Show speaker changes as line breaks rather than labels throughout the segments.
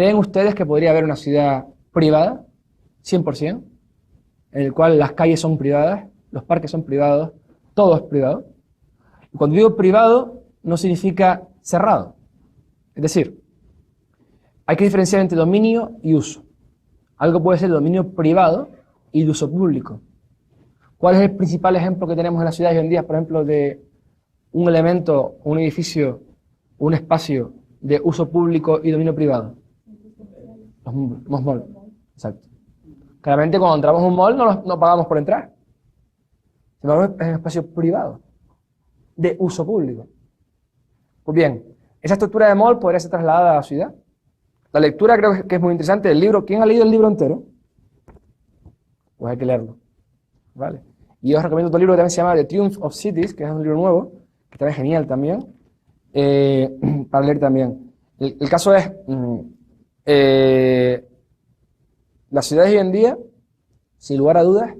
¿Creen ustedes que podría haber una ciudad privada, 100%, en el cual las calles son privadas, los parques son privados, todo es privado? Y cuando digo privado, no significa cerrado. Es decir, hay que diferenciar entre dominio y uso. Algo puede ser dominio privado y de uso público. ¿Cuál es el principal ejemplo que tenemos en las ciudades hoy en día, por ejemplo, de un elemento, un edificio, un espacio de uso público y dominio privado? Los malls. Exacto. Claramente cuando entramos a un mall no pagamos por entrar. Sin embargo, es un espacio privado, de uso público. Pues bien, esa estructura de mall podría ser trasladada a la ciudad. La lectura creo que es muy interesante del libro. ¿Quién ha leído el libro entero? Pues hay que leerlo. ¿Vale? Y yo os recomiendo otro libro que también se llama The Triumph of Cities, que es un libro nuevo, que también es genial también, para leer también. El caso es, las ciudades hoy en día, sin lugar a dudas,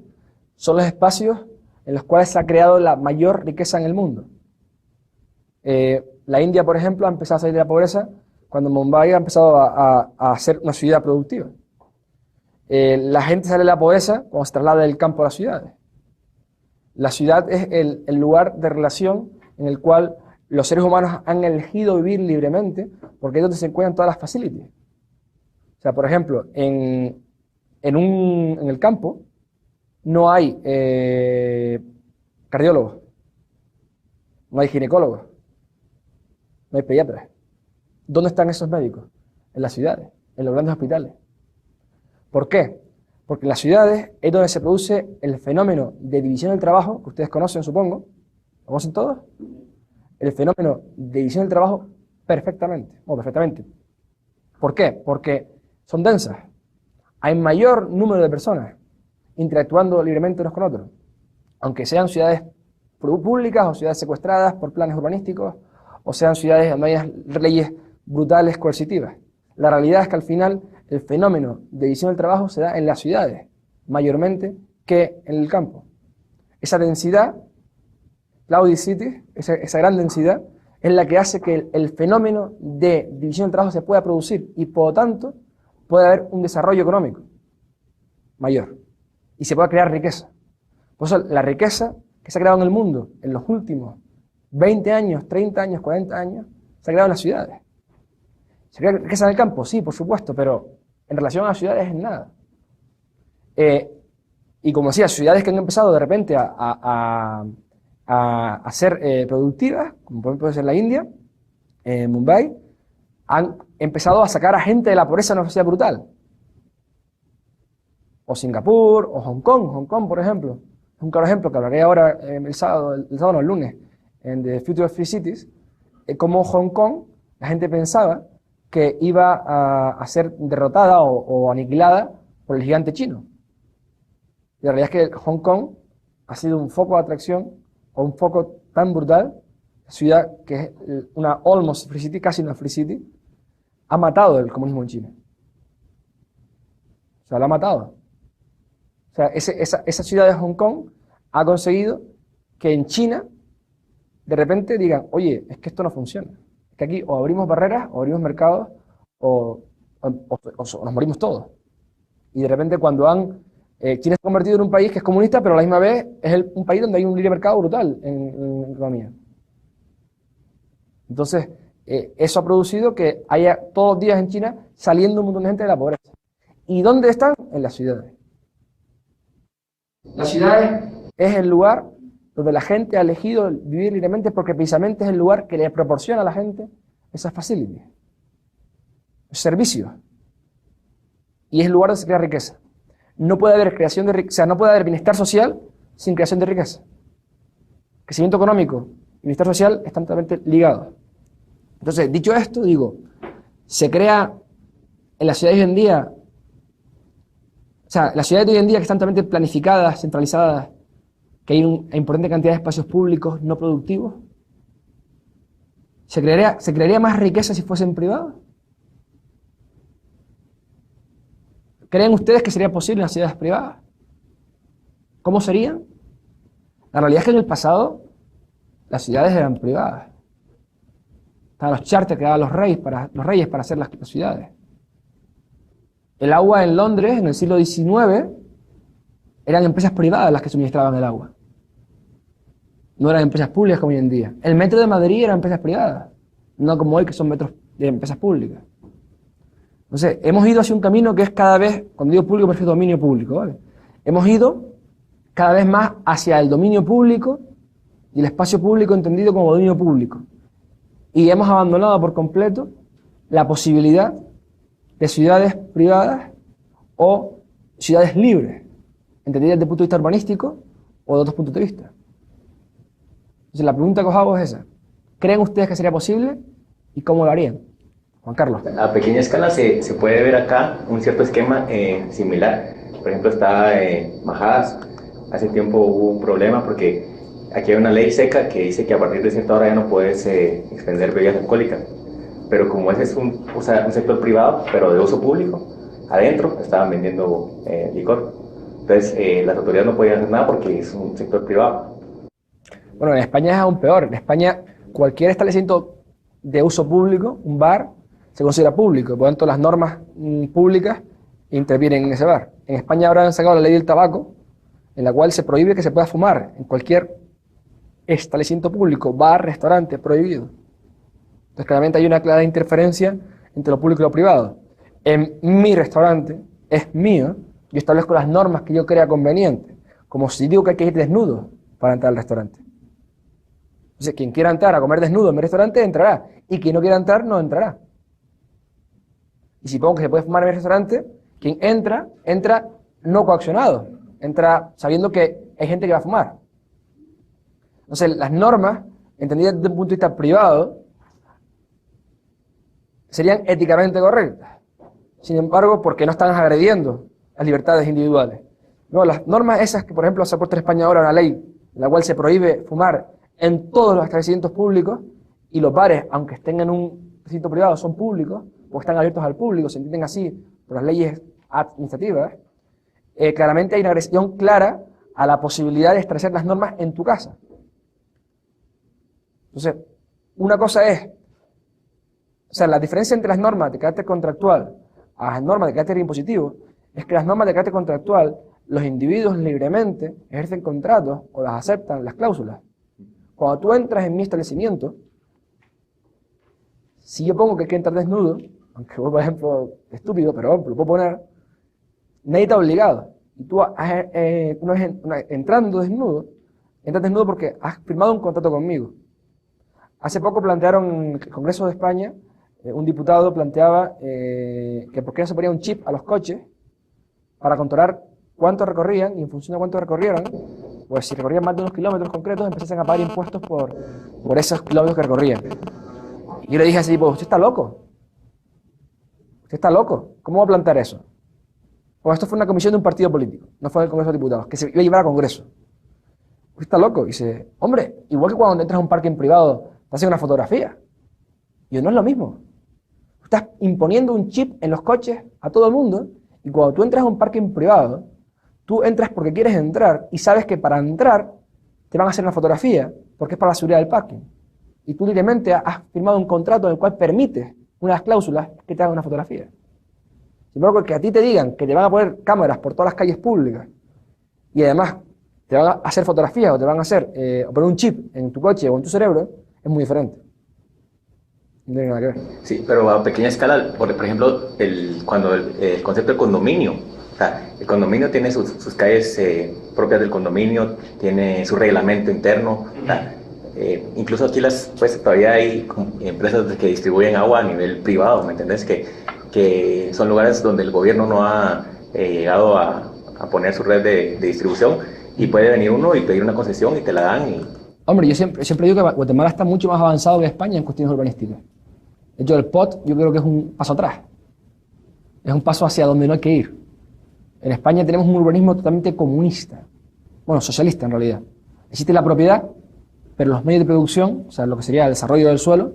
son los espacios en los cuales se ha creado la mayor riqueza en el mundo. La India, por ejemplo, ha empezado a salir de la pobreza cuando Mumbai ha empezado a ser una ciudad productiva. La gente sale de la pobreza cuando se traslada del campo a las ciudades. La ciudad es el lugar de relación en el cual los seres humanos han elegido vivir libremente, porque es donde se encuentran todas las facilities. O sea, por ejemplo, en el campo no hay cardiólogos, no hay ginecólogos, no hay pediatras. ¿Dónde están esos médicos? En las ciudades, en los grandes hospitales. ¿Por qué? Porque en las ciudades es donde se produce el fenómeno de división del trabajo, que ustedes conocen, supongo. ¿Lo conocen todos? El fenómeno de división del trabajo perfectamente. ¿Por qué? Porque son densas. Hay mayor número de personas interactuando libremente unos con otros. Aunque sean ciudades públicas o ciudades secuestradas por planes urbanísticos, o sean ciudades donde hay leyes brutales, coercitivas. La realidad es que al final el fenómeno de división del trabajo se da en las ciudades, mayormente que en el campo. Esa densidad, Cloudy City, esa gran densidad, es la que hace que el fenómeno de división del trabajo se pueda producir y por lo tanto puede haber un desarrollo económico mayor y se pueda crear riqueza. Por eso la riqueza que se ha creado en el mundo en los últimos 20 años, 30 años, 40 años, se ha creado en las ciudades. ¿Se crea riqueza en el campo? Sí, por supuesto, pero en relación a las ciudades es nada. Y como decía, ciudades que han empezado de repente a ser productivas, como por ejemplo puede ser la India, Mumbai, han empezado a sacar a gente de la pobreza en una velocidad brutal. O Singapur, o Hong Kong, por ejemplo. Es un claro ejemplo que hablaré ahora el sábado no, el lunes, en The Future of Free Cities, como Hong Kong, la gente pensaba que iba a ser derrotada o aniquilada por el gigante chino. Y la realidad es que Hong Kong ha sido un foco de atracción, o un foco tan brutal, ciudad que es una almost free city, casi una free city, ha matado el comunismo en China. O sea, lo ha matado. O sea, esa ciudad de Hong Kong ha conseguido que en China de repente digan, oye, es que esto no funciona. Es que aquí o abrimos barreras, o abrimos mercados, o nos morimos todos. Y de repente cuando China se ha convertido en un país que es comunista, pero a la misma vez es un país donde hay un libre mercado brutal en economía. Entonces, eso ha producido que haya todos los días en China saliendo un montón de gente de la pobreza. ¿Y dónde están? En las ciudades. Las ciudades es el lugar donde la gente ha elegido vivir libremente porque precisamente es el lugar que le proporciona a la gente esas facilidades, servicios. Y es el lugar donde se crea riqueza. No puede haber creación de riqueza, no puede haber bienestar social sin creación de riqueza. Crecimiento económico y bienestar social están totalmente ligados. Entonces, dicho esto, digo, se crea en las ciudades de hoy en día, las ciudades de hoy en día que están totalmente planificadas, centralizadas, que hay una importante cantidad de espacios públicos no productivos, ¿se crearía más riqueza si fuesen privados? ¿Creen ustedes que sería posible en las ciudades privadas? ¿Cómo serían? La realidad es que en el pasado las ciudades eran privadas. Estaban los charters que daban los reyes para hacer las ciudades. El agua en Londres, en el siglo XIX, eran empresas privadas las que suministraban el agua. No eran empresas públicas como hoy en día. El metro de Madrid eran empresas privadas, no como hoy que son metros de empresas públicas. Entonces, hemos ido hacia un camino que es cada vez, cuando digo público me refiero a dominio público, ¿vale? Hemos ido cada vez más hacia el dominio público y el espacio público entendido como dominio público. Y hemos abandonado por completo la posibilidad de ciudades privadas o ciudades libres, entendidas desde el punto de vista urbanístico o de otros puntos de vista. Entonces la pregunta que os hago es esa. ¿Creen ustedes que sería posible y cómo lo harían? Juan Carlos.
A pequeña escala se puede ver acá un cierto esquema similar. Por ejemplo, está Majadas. Hace tiempo hubo un problema porque aquí hay una ley seca que dice que a partir de cierta hora ya no puedes expender bebidas alcohólicas. Pero como ese es un sector privado, pero de uso público, adentro estaban vendiendo licor. Entonces las autoridades no podían hacer nada porque es un sector privado.
Bueno, en España es aún peor. En España cualquier establecimiento de uso público, un bar, se considera público. Por lo tanto, las normas públicas intervienen en ese bar. En España ahora han sacado la ley del tabaco, en la cual se prohíbe que se pueda fumar en cualquier establecimiento público, bar, restaurante, prohibido. Entonces, claramente hay una clara interferencia entre lo público y lo privado. En mi restaurante, es mío, yo establezco las normas que yo crea convenientes, como si digo que hay que ir desnudo para entrar al restaurante. Entonces, quien quiera entrar a comer desnudo en mi restaurante, entrará, y quien no quiera entrar, no entrará. Y si pongo que se puede fumar en mi restaurante, quien entra, entra no coaccionado, entra sabiendo que hay gente que va a fumar. Entonces, las normas, entendidas desde un punto de vista privado, serían éticamente correctas. Sin embargo, porque no están agrediendo las libertades individuales. No, las normas esas que, por ejemplo, se ha puesto en España ahora una ley en la cual se prohíbe fumar en todos los establecimientos públicos, y los bares, aunque estén en un recinto privado, son públicos, o están abiertos al público, se entienden así por las leyes administrativas, claramente hay una agresión clara a la posibilidad de establecer las normas en tu casa. Entonces, una cosa es, o sea, la diferencia entre las normas de carácter contractual a las normas de carácter impositivo es que las normas de carácter contractual, los individuos libremente ejercen contratos o las aceptan, las cláusulas. Cuando tú entras en mi establecimiento, si yo pongo que hay que entrar desnudo, aunque por ejemplo, estúpido, pero lo puedo poner, nadie te ha obligado. Y tú entrando desnudo, entras desnudo porque has firmado un contrato conmigo. Hace poco plantearon en el Congreso de España, un diputado planteaba que por qué no se ponía un chip a los coches para controlar cuánto recorrían, y en función de cuánto recorrieran, pues si recorrían más de unos kilómetros concretos, empezasen a pagar impuestos por esos kilómetros que recorrían. Y yo le dije así, pues usted está loco. Usted está loco. ¿Cómo va a plantear eso? Pues esto fue una comisión de un partido político, no fue del Congreso de Diputados, que se iba a llevar a Congreso. Usted está loco. Y dice, hombre, igual que cuando entras a un parking privado, te hacen una fotografía. Y yo, no es lo mismo. Estás imponiendo un chip en los coches a todo el mundo, y cuando tú entras a un parking privado, tú entras porque quieres entrar, y sabes que para entrar te van a hacer una fotografía, porque es para la seguridad del parking. Y tú libremente has firmado un contrato en el cual permites unas cláusulas que te hagan una fotografía. Sin embargo, que a ti te digan que te van a poner cámaras por todas las calles públicas, y además te van a hacer fotografías o te van a hacer, o poner un chip en tu coche o en tu cerebro, es muy diferente. No tiene nada que ver.
Sí, pero a pequeña escala, por ejemplo, cuando el concepto de condominio, o sea, el condominio tiene sus calles propias del condominio, tiene su reglamento interno, o sea, incluso aquí pues todavía hay empresas que distribuyen agua a nivel privado, ¿me entendés? Que son lugares donde el gobierno no ha llegado a poner su red de distribución, y puede venir uno y pedir una concesión y te la dan.
Hombre, yo siempre digo que Guatemala está mucho más avanzado que España en cuestiones urbanísticas. De hecho, el POT yo creo que es un paso atrás. Es un paso hacia donde no hay que ir. En España tenemos un urbanismo totalmente comunista. Bueno, socialista en realidad. Existe la propiedad, pero los medios de producción, o sea, lo que sería el desarrollo del suelo,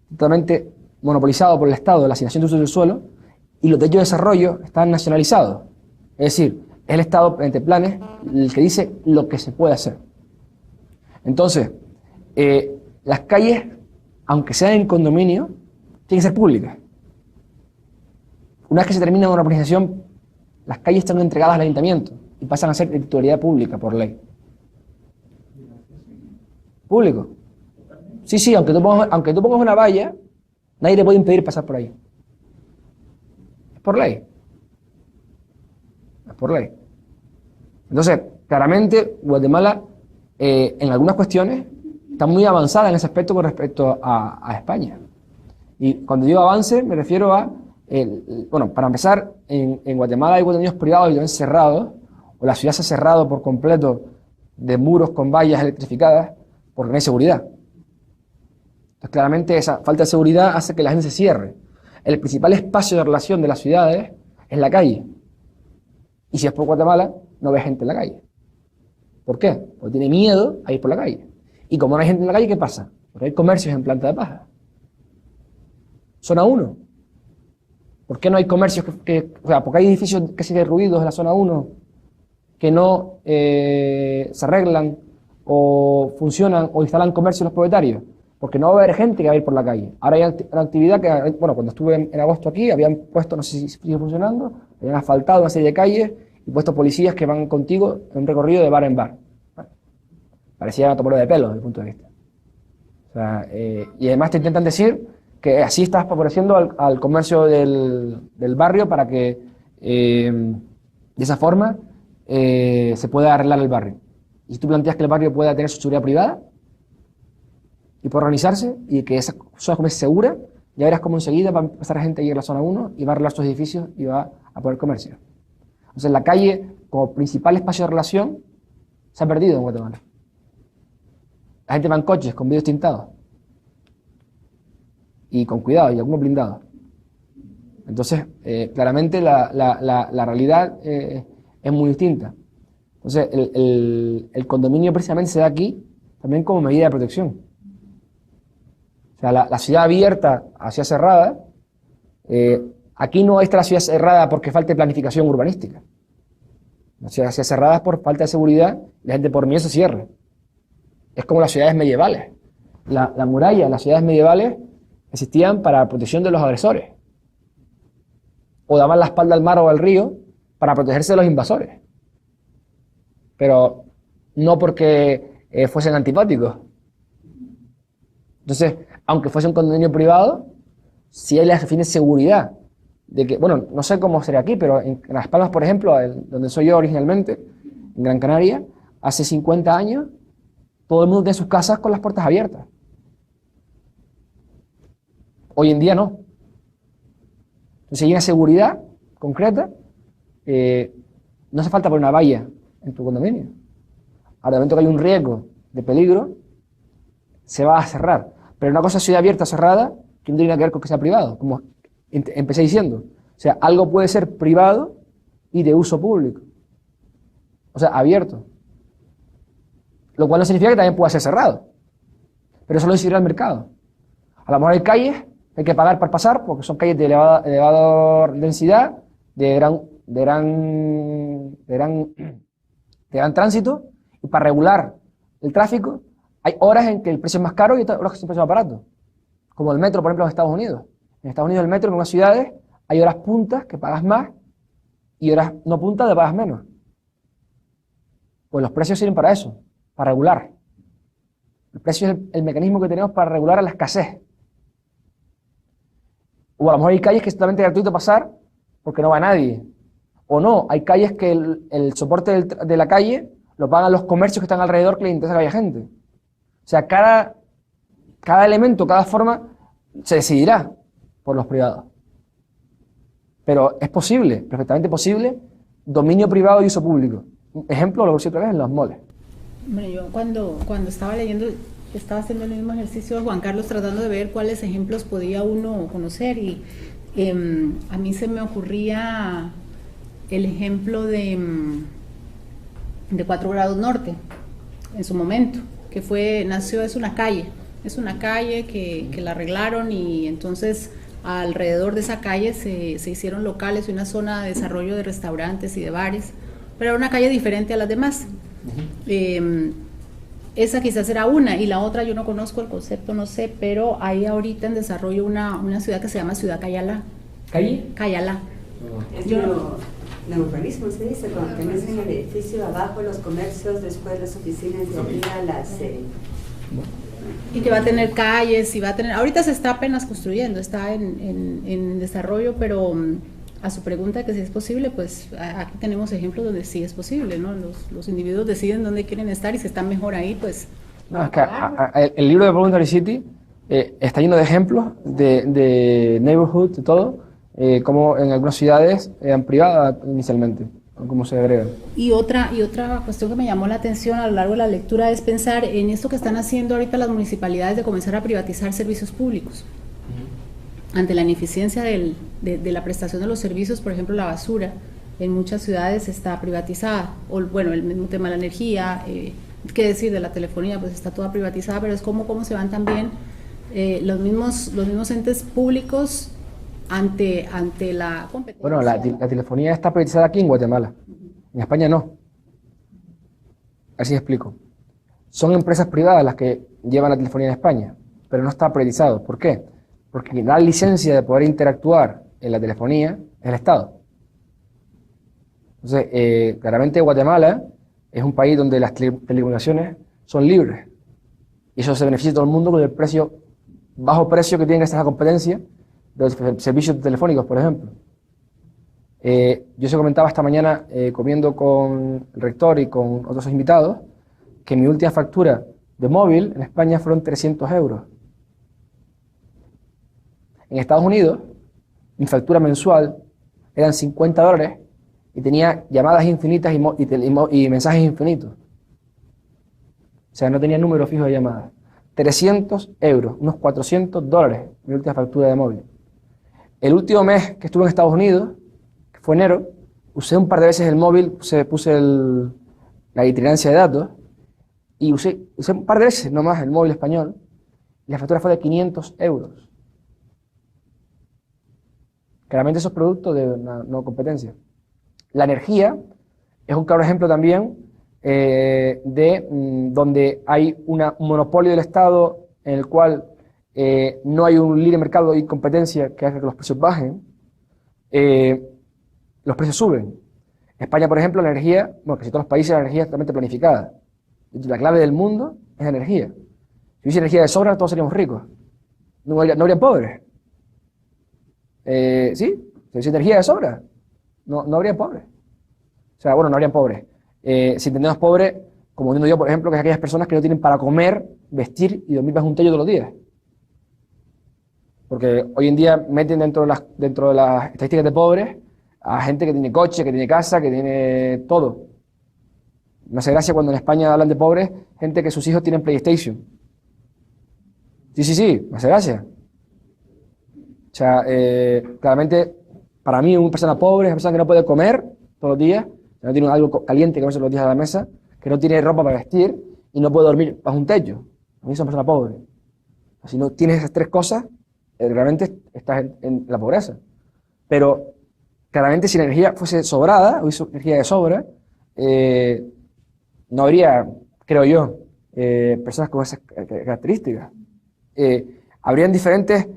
totalmente monopolizado por el Estado de la asignación de uso del suelo, y los derechos de desarrollo están nacionalizados. Es decir, es el Estado, mediante planes, el que dice lo que se puede hacer. Entonces, las calles, aunque sean en condominio, tienen que ser públicas. Una vez que se termina una urbanización, las calles están entregadas al ayuntamiento y pasan a ser de titularidad pública por ley. Público. Sí, sí, aunque tú pongas una valla, nadie te puede impedir pasar por ahí. Es por ley. Es por ley. Entonces, claramente, Guatemala, en algunas cuestiones, está muy avanzada en ese aspecto con respecto a España. Y cuando digo avance, me refiero a, bueno, para empezar, en Guatemala hay contenidos privados y también cerrados, o la ciudad se ha cerrado por completo de muros con vallas electrificadas porque no hay seguridad. Entonces, claramente, esa falta de seguridad hace que la gente se cierre. El principal espacio de relación de las ciudades es la calle. Y si es por Guatemala, no ve gente en la calle. ¿Por qué? Porque tiene miedo a ir por la calle. Y como no hay gente en la calle, ¿qué pasa? Porque hay comercios en Planta de Paja. Zona 1. ¿Por qué no hay comercios o sea, porque hay edificios casi derruidos en la zona 1 que no se arreglan o funcionan o instalan comercios los propietarios? Porque no va a haber gente que va a ir por la calle. Ahora hay una actividad que, bueno, cuando estuve en agosto aquí, habían puesto, no sé si sigue funcionando, habían asfaltado una serie de calles y puesto policías que van contigo en un recorrido de bar en bar. Bueno, parecía una tomada de pelo desde el punto de vista. O sea, y además te intentan decir que así estás favoreciendo al comercio del barrio para que de esa forma se pueda arreglar el barrio. Y si tú planteas que el barrio pueda tener su seguridad privada y pueda organizarse y que esa zona comercio segura, ya verás cómo enseguida va a empezar gente a ir a la zona 1 y va a arreglar sus edificios y va a poner comercio. Entonces la calle como principal espacio de relación se ha perdido en Guatemala. La gente va en coches con vidrios tintados y con cuidado y algunos blindados. Entonces, claramente la realidad es muy distinta. Entonces, el condominio precisamente se da aquí también como medida de protección. O sea, la ciudad abierta hacia cerrada, aquí no está la ciudad cerrada porque falte planificación urbanística. La ciudad cerrada es por falta de seguridad y la gente por miedo se cierra. Es como las ciudades medievales. La muralla en las ciudades medievales existían para la protección de los agresores. O daban la espalda al mar o al río para protegerse de los invasores. Pero no porque fuesen antipáticos. Entonces, aunque fuese un condominio privado, si hay la define seguridad de que, bueno, no sé cómo sería aquí, pero en Las Palmas, por ejemplo, donde soy yo originalmente, en Gran Canaria, hace 50 años, todo el mundo tiene sus casas con las puertas abiertas. Hoy en día no. Entonces hay una seguridad concreta, no hace falta poner una valla en tu condominio. Al momento que hay un riesgo de peligro, se va a cerrar. Pero una cosa es ciudad abierta o cerrada, que no tiene nada que ver con que sea privado, como empecé diciendo. O sea, algo puede ser privado y de uso público. O sea, abierto. Lo cual no significa que también pueda ser cerrado. Pero eso lo decidirá el mercado. A lo mejor hay calles que hay que pagar para pasar, porque son calles de elevada densidad, de gran tránsito, y para regular el tráfico hay horas en que el precio es más caro y otras horas que es un precio más barato. Como el metro, por ejemplo, en Estados Unidos. En Estados Unidos el metro en unas ciudades hay horas puntas que pagas más y horas no puntas que pagas menos. Pues los precios sirven para eso, para regular. El precio es el mecanismo que tenemos para regular a la escasez. O a lo mejor hay calles que es totalmente gratuito pasar porque no va nadie. O no, hay calles que el soporte de la calle lo pagan los comercios que están alrededor que les interesa que haya gente. O sea, cada elemento, cada forma se decidirá por los privados. Pero es posible, perfectamente posible, dominio privado y uso público. Ejemplo, lo puse otra vez en los moles.
Bueno, yo cuando estaba leyendo, estaba haciendo el mismo ejercicio de Juan Carlos, tratando de ver cuáles ejemplos podía uno conocer, y a mí se me ocurría el ejemplo de 4 grados norte, en su momento, que es una calle que la arreglaron, y entonces alrededor de esa calle se hicieron locales y una zona de desarrollo de restaurantes y de bares, pero era una calle diferente a las demás. Esa quizás era una, y la otra yo no conozco el concepto, no sé, pero hay ahorita en desarrollo una ciudad que se llama Ciudad Cayala.
¿Calle?
Cayala.
Es neururbanismo, se dice, cuando tenés en el edificio abajo los comercios, después las oficinas de arriba, las...
Y que va a tener calles, y va a tener... Ahorita se está apenas construyendo, está en desarrollo, pero a su pregunta que si es posible, pues aquí tenemos ejemplos donde sí es posible, ¿no? Los individuos deciden dónde quieren estar y si están mejor ahí, pues...
No, es que el libro de Voluntary City está lleno de ejemplos de neighborhood, de todo, como en algunas ciudades eran privadas inicialmente, cómo se agregan.
Y otra cuestión que me llamó la atención a lo largo de la lectura es pensar en esto que están haciendo ahorita las municipalidades de comenzar a privatizar servicios públicos. Ante la ineficiencia de la prestación de los servicios, por ejemplo, la basura, en muchas ciudades está privatizada, o bueno, el mismo tema de la energía, qué decir de la telefonía, pues está toda privatizada, pero es cómo se van también los mismos entes públicos ante la competencia.
Bueno, la telefonía está privatizada aquí en Guatemala, en España no. Así explico. Son empresas privadas las que llevan la telefonía en España, pero no está privatizado. ¿Por qué? Porque quien da licencia de poder interactuar en la telefonía es el Estado. Entonces, claramente Guatemala es un país donde las telecomunicaciones son libres. Y eso se beneficia a todo el mundo con el bajo precio que tiene esa competencia de los servicios telefónicos, por ejemplo. Yo se comentaba esta mañana comiendo con el rector y con otros invitados que mi última factura de móvil en España fueron 300 euros. En Estados Unidos, mi factura mensual eran $50 y tenía llamadas infinitas y mensajes infinitos. O sea, no tenía número fijo de llamadas. 300 euros, unos $400, mi última factura de móvil. El último mes que estuve en Estados Unidos, que fue enero, usé un par de veces el móvil, puse la itinerancia de datos, y usé un par de veces nomás el móvil español, y la factura fue de 500 euros. Claramente esos productos de una no competencia. La energía es un claro ejemplo también donde hay un monopolio del Estado en el cual no hay un libre mercado y competencia que haga que los precios bajen, los precios suben. En España, por ejemplo, la energía, bueno, casi todos los países la energía es totalmente planificada. La clave del mundo es la energía. Si hubiese energía de sobra, todos seríamos ricos. No habría pobres. ¿Sí? Si hubiese energía de sobra, no habría pobres. O sea, bueno, no habrían pobres. Si entendemos pobres, como entiendo yo, por ejemplo, que es aquellas personas que no tienen para comer, vestir y dormir bajo un techo todos los días. Porque hoy en día meten dentro de las estadísticas de pobres a gente que tiene coche, que tiene casa, que tiene todo. Me hace gracia cuando en España hablan de pobres, gente que sus hijos tienen PlayStation. Sí, me hace gracia. O sea, claramente, para mí, una persona pobre es una persona que no puede comer todos los días, que no tiene algo caliente que comerse todos los días a la mesa, que no tiene ropa para vestir y no puede dormir bajo un techo. A mí es una persona pobre. Si no tienes esas tres cosas, realmente estás en la pobreza. Pero, claramente, si la energía fuese sobrada, o hizo energía de sobra, no habría, creo yo, personas con esas características. Habrían diferentes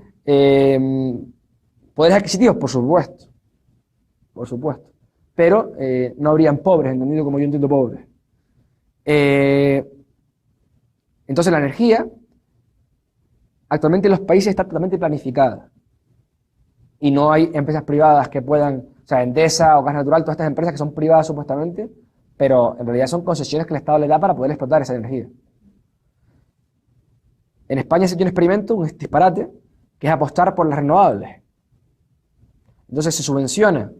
poderes adquisitivos, por supuesto, pero no habrían pobres, entendido como yo entiendo pobres. Entonces la energía, actualmente en los países está totalmente planificada y no hay empresas privadas que puedan, o sea, Endesa o Gas Natural, todas estas empresas que son privadas supuestamente, pero en realidad son concesiones que el Estado le da para poder explotar esa energía. En España se ha hecho un experimento, un disparate, que es apostar por las renovables. Entonces se subvenciona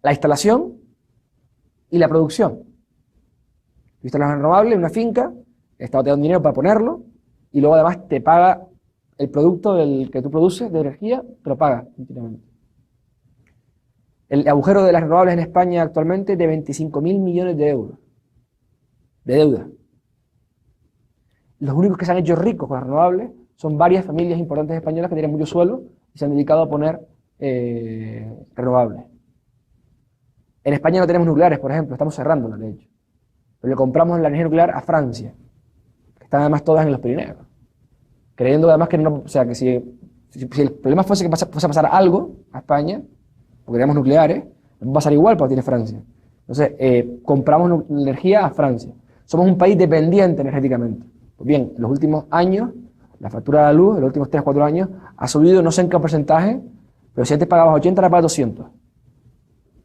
la instalación y la producción. Tú instalas una renovable en una finca, el Estado te da un dinero para ponerlo, y luego además te paga el producto que tú produces de energía, te lo paga continuamente. El agujero de las renovables en España actualmente es de 25.000 millones de euros de deuda. Los únicos que se han hecho ricos con las renovables son varias familias importantes españolas que tienen mucho suelo y se han dedicado a poner renovables. En España no tenemos nucleares, por ejemplo, estamos cerrándolas, de hecho. Pero le compramos la energía nuclear a Francia, que están además todas en los Pirineos. Creyendo además que no, o sea, que si el problema fuese a pasar algo a España, porque tenemos nucleares, va a pasar igual para tiene Francia. Entonces, compramos energía a Francia. Somos un país dependiente energéticamente. Pues bien, en los últimos años, la factura de la luz, en los últimos 3 o 4 años, ha subido no sé en qué porcentaje, pero si antes pagabas 80, ahora pagas 200. O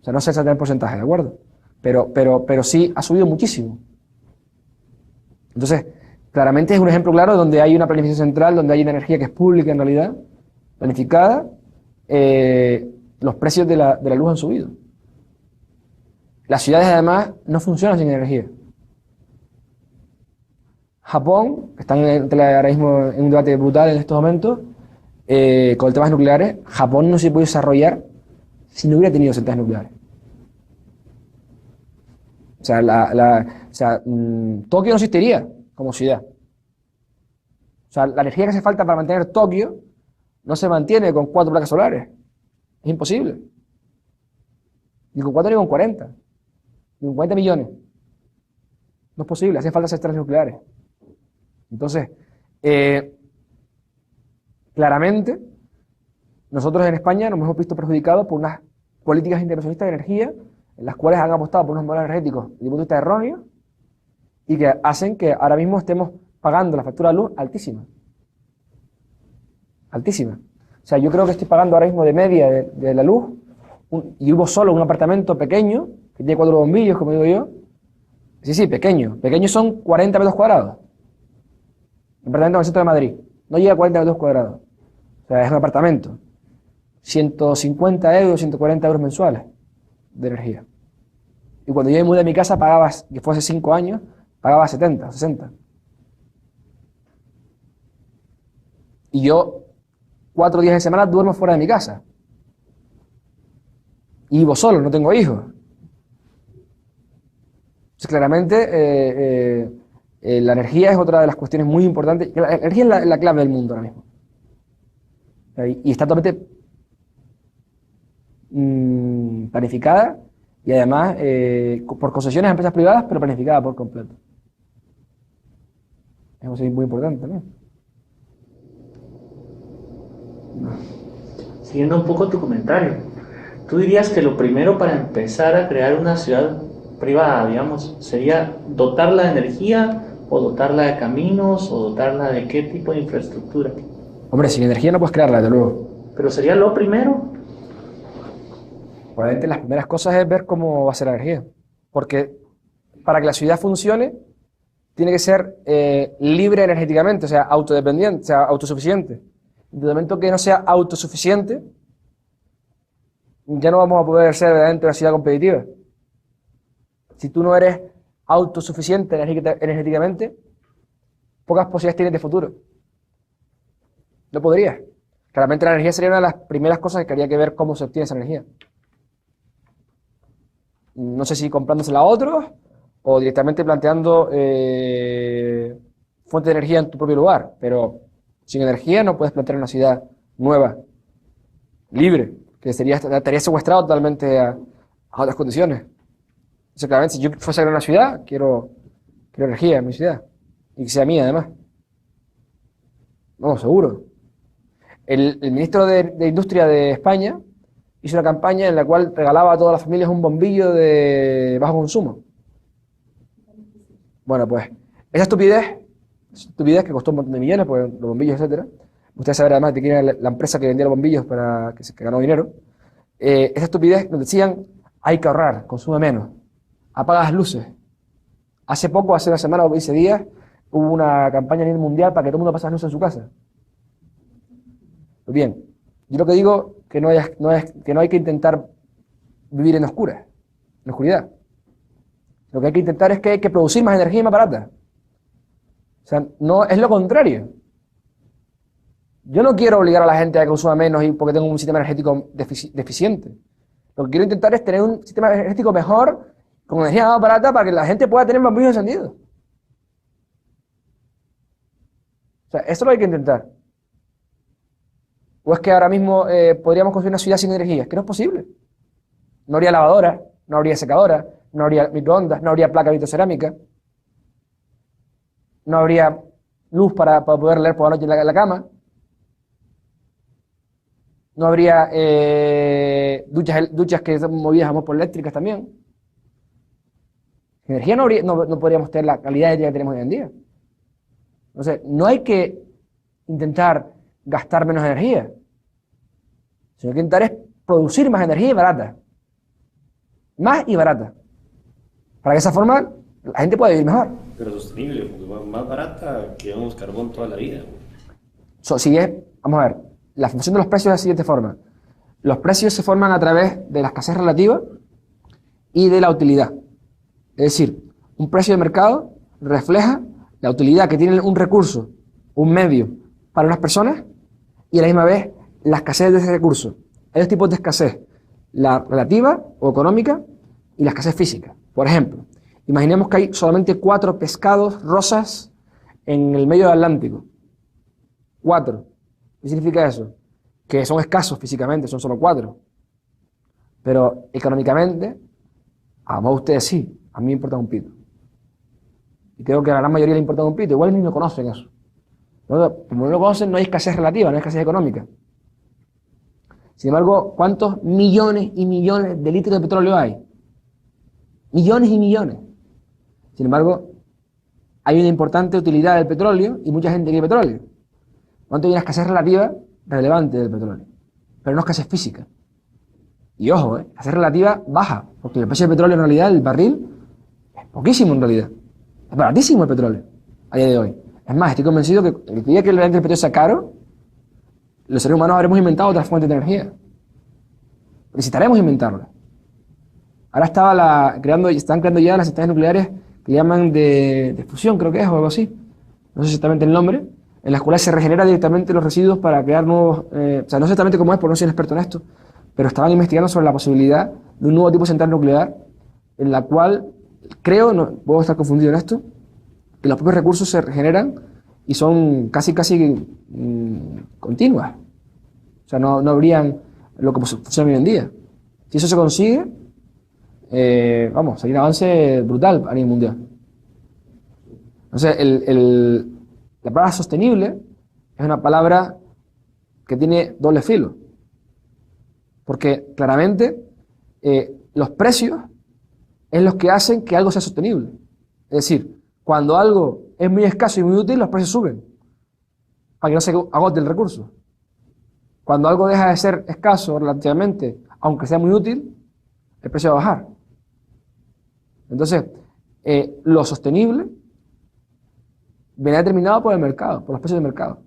sea, no sé exactamente el porcentaje, ¿de acuerdo? Pero sí ha subido muchísimo. Entonces, claramente es un ejemplo claro donde hay una planificación central, donde hay una energía que es pública en realidad, planificada, los precios de la luz han subido. Las ciudades además no funcionan sin energía. Japón, que están ahora mismo en un debate brutal en estos momentos, con el tema nucleares, Japón no se puede desarrollar si no hubiera tenido centrales nucleares. O sea, Tokio no existiría como ciudad. O sea, la energía que hace falta para mantener Tokio no se mantiene con 4 placas solares. Es imposible. Ni con 4 ni con 40. Ni con 40 millones. No es posible, hacen falta centrales nucleares. Entonces, claramente, nosotros en España nos hemos visto perjudicados por unas políticas intervencionistas de energía en las cuales han apostado por unos modelos energéticos desde el punto de vista erróneo y que hacen que ahora mismo estemos pagando la factura de luz altísima. Altísima. O sea, yo creo que estoy pagando ahora mismo de media de la luz y vivo solo en un apartamento pequeño que tiene 4 bombillos, como digo yo. Sí, pequeño. Pequeños son 40 metros cuadrados. Un apartamento en el centro de Madrid. No llega a 40 metros cuadrados. O sea, es un apartamento. 150 euros, 140 euros mensuales de energía. Y cuando yo me mudé a mi casa pagaba, que fue hace 5 años, pagaba 70, 60. Y yo 4 días de semana duermo fuera de mi casa. Y vivo solo, no tengo hijos. Entonces, claramente, la energía es otra de las cuestiones muy importantes. La energía es la clave del mundo ahora mismo. Y está totalmente planificada y además por concesiones a empresas privadas, pero planificada por completo. Es muy importante también.
Siguiendo un poco tu comentario, ¿tú dirías que lo primero para empezar a crear una ciudad privada, digamos, sería dotarla de energía o dotarla de caminos o dotarla de qué tipo de infraestructura?
Hombre, sin energía no puedes crearla, desde luego.
¿Pero sería lo primero?
Probablemente las primeras cosas es ver cómo va a ser la energía. Porque para que la ciudad funcione, tiene que ser libre energéticamente, o sea, autodependiente, o sea, autosuficiente. En el momento que no sea autosuficiente, ya no vamos a poder ser verdaderamente una ciudad competitiva. Si tú no eres autosuficiente energéticamente, pocas posibilidades tienes de futuro. No podrías. Claramente la energía sería una de las primeras cosas que habría que ver cómo se obtiene esa energía. No sé si comprándosela a otros o directamente planteando fuente de energía en tu propio lugar, pero sin energía no puedes plantear una ciudad nueva, libre, que estaría secuestrado totalmente a otras condiciones. Entonces, claramente, si yo fuese a crear una ciudad, quiero energía en mi ciudad, y que sea mía además. No, seguro. El ministro de Industria de España hizo una campaña en la cual regalaba a todas las familias un bombillo de bajo consumo. Bueno, pues, esa estupidez que costó un montón de millones, pues los bombillos, etcétera. Ustedes saben además de quién era la empresa que vendía los bombillos para que ganó dinero. Esa estupidez nos decían, hay que ahorrar, consume menos, apaga las luces. Hace una semana o 15 días, hubo una campaña a nivel mundial para que todo el mundo pase las luces en su casa. Pues bien, yo lo que digo que no hay que intentar vivir en oscuridad. Lo que hay que intentar es que hay que producir más energía y más barata. O sea, no es lo contrario. Yo no quiero obligar a la gente a que consuma menos porque tengo un sistema energético deficiente. Lo que quiero intentar es tener un sistema energético mejor, con energía más barata, para que la gente pueda tener más bombillos encendidos. O sea, eso lo hay que intentar. ¿O es que ahora mismo podríamos construir una ciudad sin energía? Es que no es posible. No habría lavadora, no habría secadora, no habría microondas, no habría placa vitrocerámica, no habría luz para poder leer por la noche en la cama, no habría duchas que son movidas a por eléctricas también. Sin energía no podríamos tener la calidad de vida que tenemos hoy en día. Entonces, no hay que intentar gastar menos energía, sino que intentar es producir más energía y barata. Más y barata. Para que de esa forma la gente pueda vivir mejor.
Pero sostenible, porque más barata que vamos carbón toda la vida.
Vamos a ver, la función de los precios es de la siguiente forma. Los precios se forman a través de la escasez relativa y de la utilidad. Es decir, un precio de mercado refleja la utilidad que tiene un recurso, un medio, para unas personas y a la misma vez la escasez de ese recurso. Hay dos tipos de escasez, la relativa o económica y la escasez física. Por ejemplo, imaginemos que hay solamente 4 pescados rosas en el medio del Atlántico. 4. ¿Qué significa eso? Que son escasos físicamente, son solo 4. Pero económicamente, a más ustedes sí, a mí me importa un pito. Y creo que a la gran mayoría le importa un pito, igual ni lo conocen eso. Como no lo conocen, no hay escasez relativa, no hay escasez económica. Sin embargo, ¿cuántos millones y millones de litros de petróleo hay? Millones y millones. Sin embargo, hay una importante utilidad del petróleo y mucha gente quiere petróleo. ¿Cuánto hay una escasez relativa relevante del petróleo? Pero no escasez física. Y ojo, escasez relativa baja, porque el precio del petróleo en realidad, el barril, es poquísimo en realidad. Es baratísimo el petróleo a día de hoy. Es más, estoy convencido que el día que el petróleo sea caro, los seres humanos habremos inventado otras fuentes de energía. Necesitaremos inventarlas. Ahora están creando ya las centrales nucleares que llaman de fusión, creo que es, o algo así. No sé exactamente el nombre, en las cuales se regenera directamente los residuos para crear nuevos... o sea, no sé exactamente cómo es, porque no soy un experto en esto, pero estaban investigando sobre la posibilidad de un nuevo tipo de central nuclear en la cual, creo, no puedo estar confundido en esto, que los propios recursos se regeneran y son casi continuas. O sea, no habrían lo que funciona hoy en día. Si eso se consigue, sería un avance brutal a nivel mundial. Entonces, la palabra sostenible es una palabra que tiene doble filo. Porque claramente los precios es los que hacen que algo sea sostenible. Es decir, cuando algo es muy escaso y muy útil, los precios suben para que no se agote el recurso. Cuando algo deja de ser escaso relativamente, aunque sea muy útil, el precio va a bajar. Entonces, lo sostenible viene determinado por el mercado, por los precios del mercado.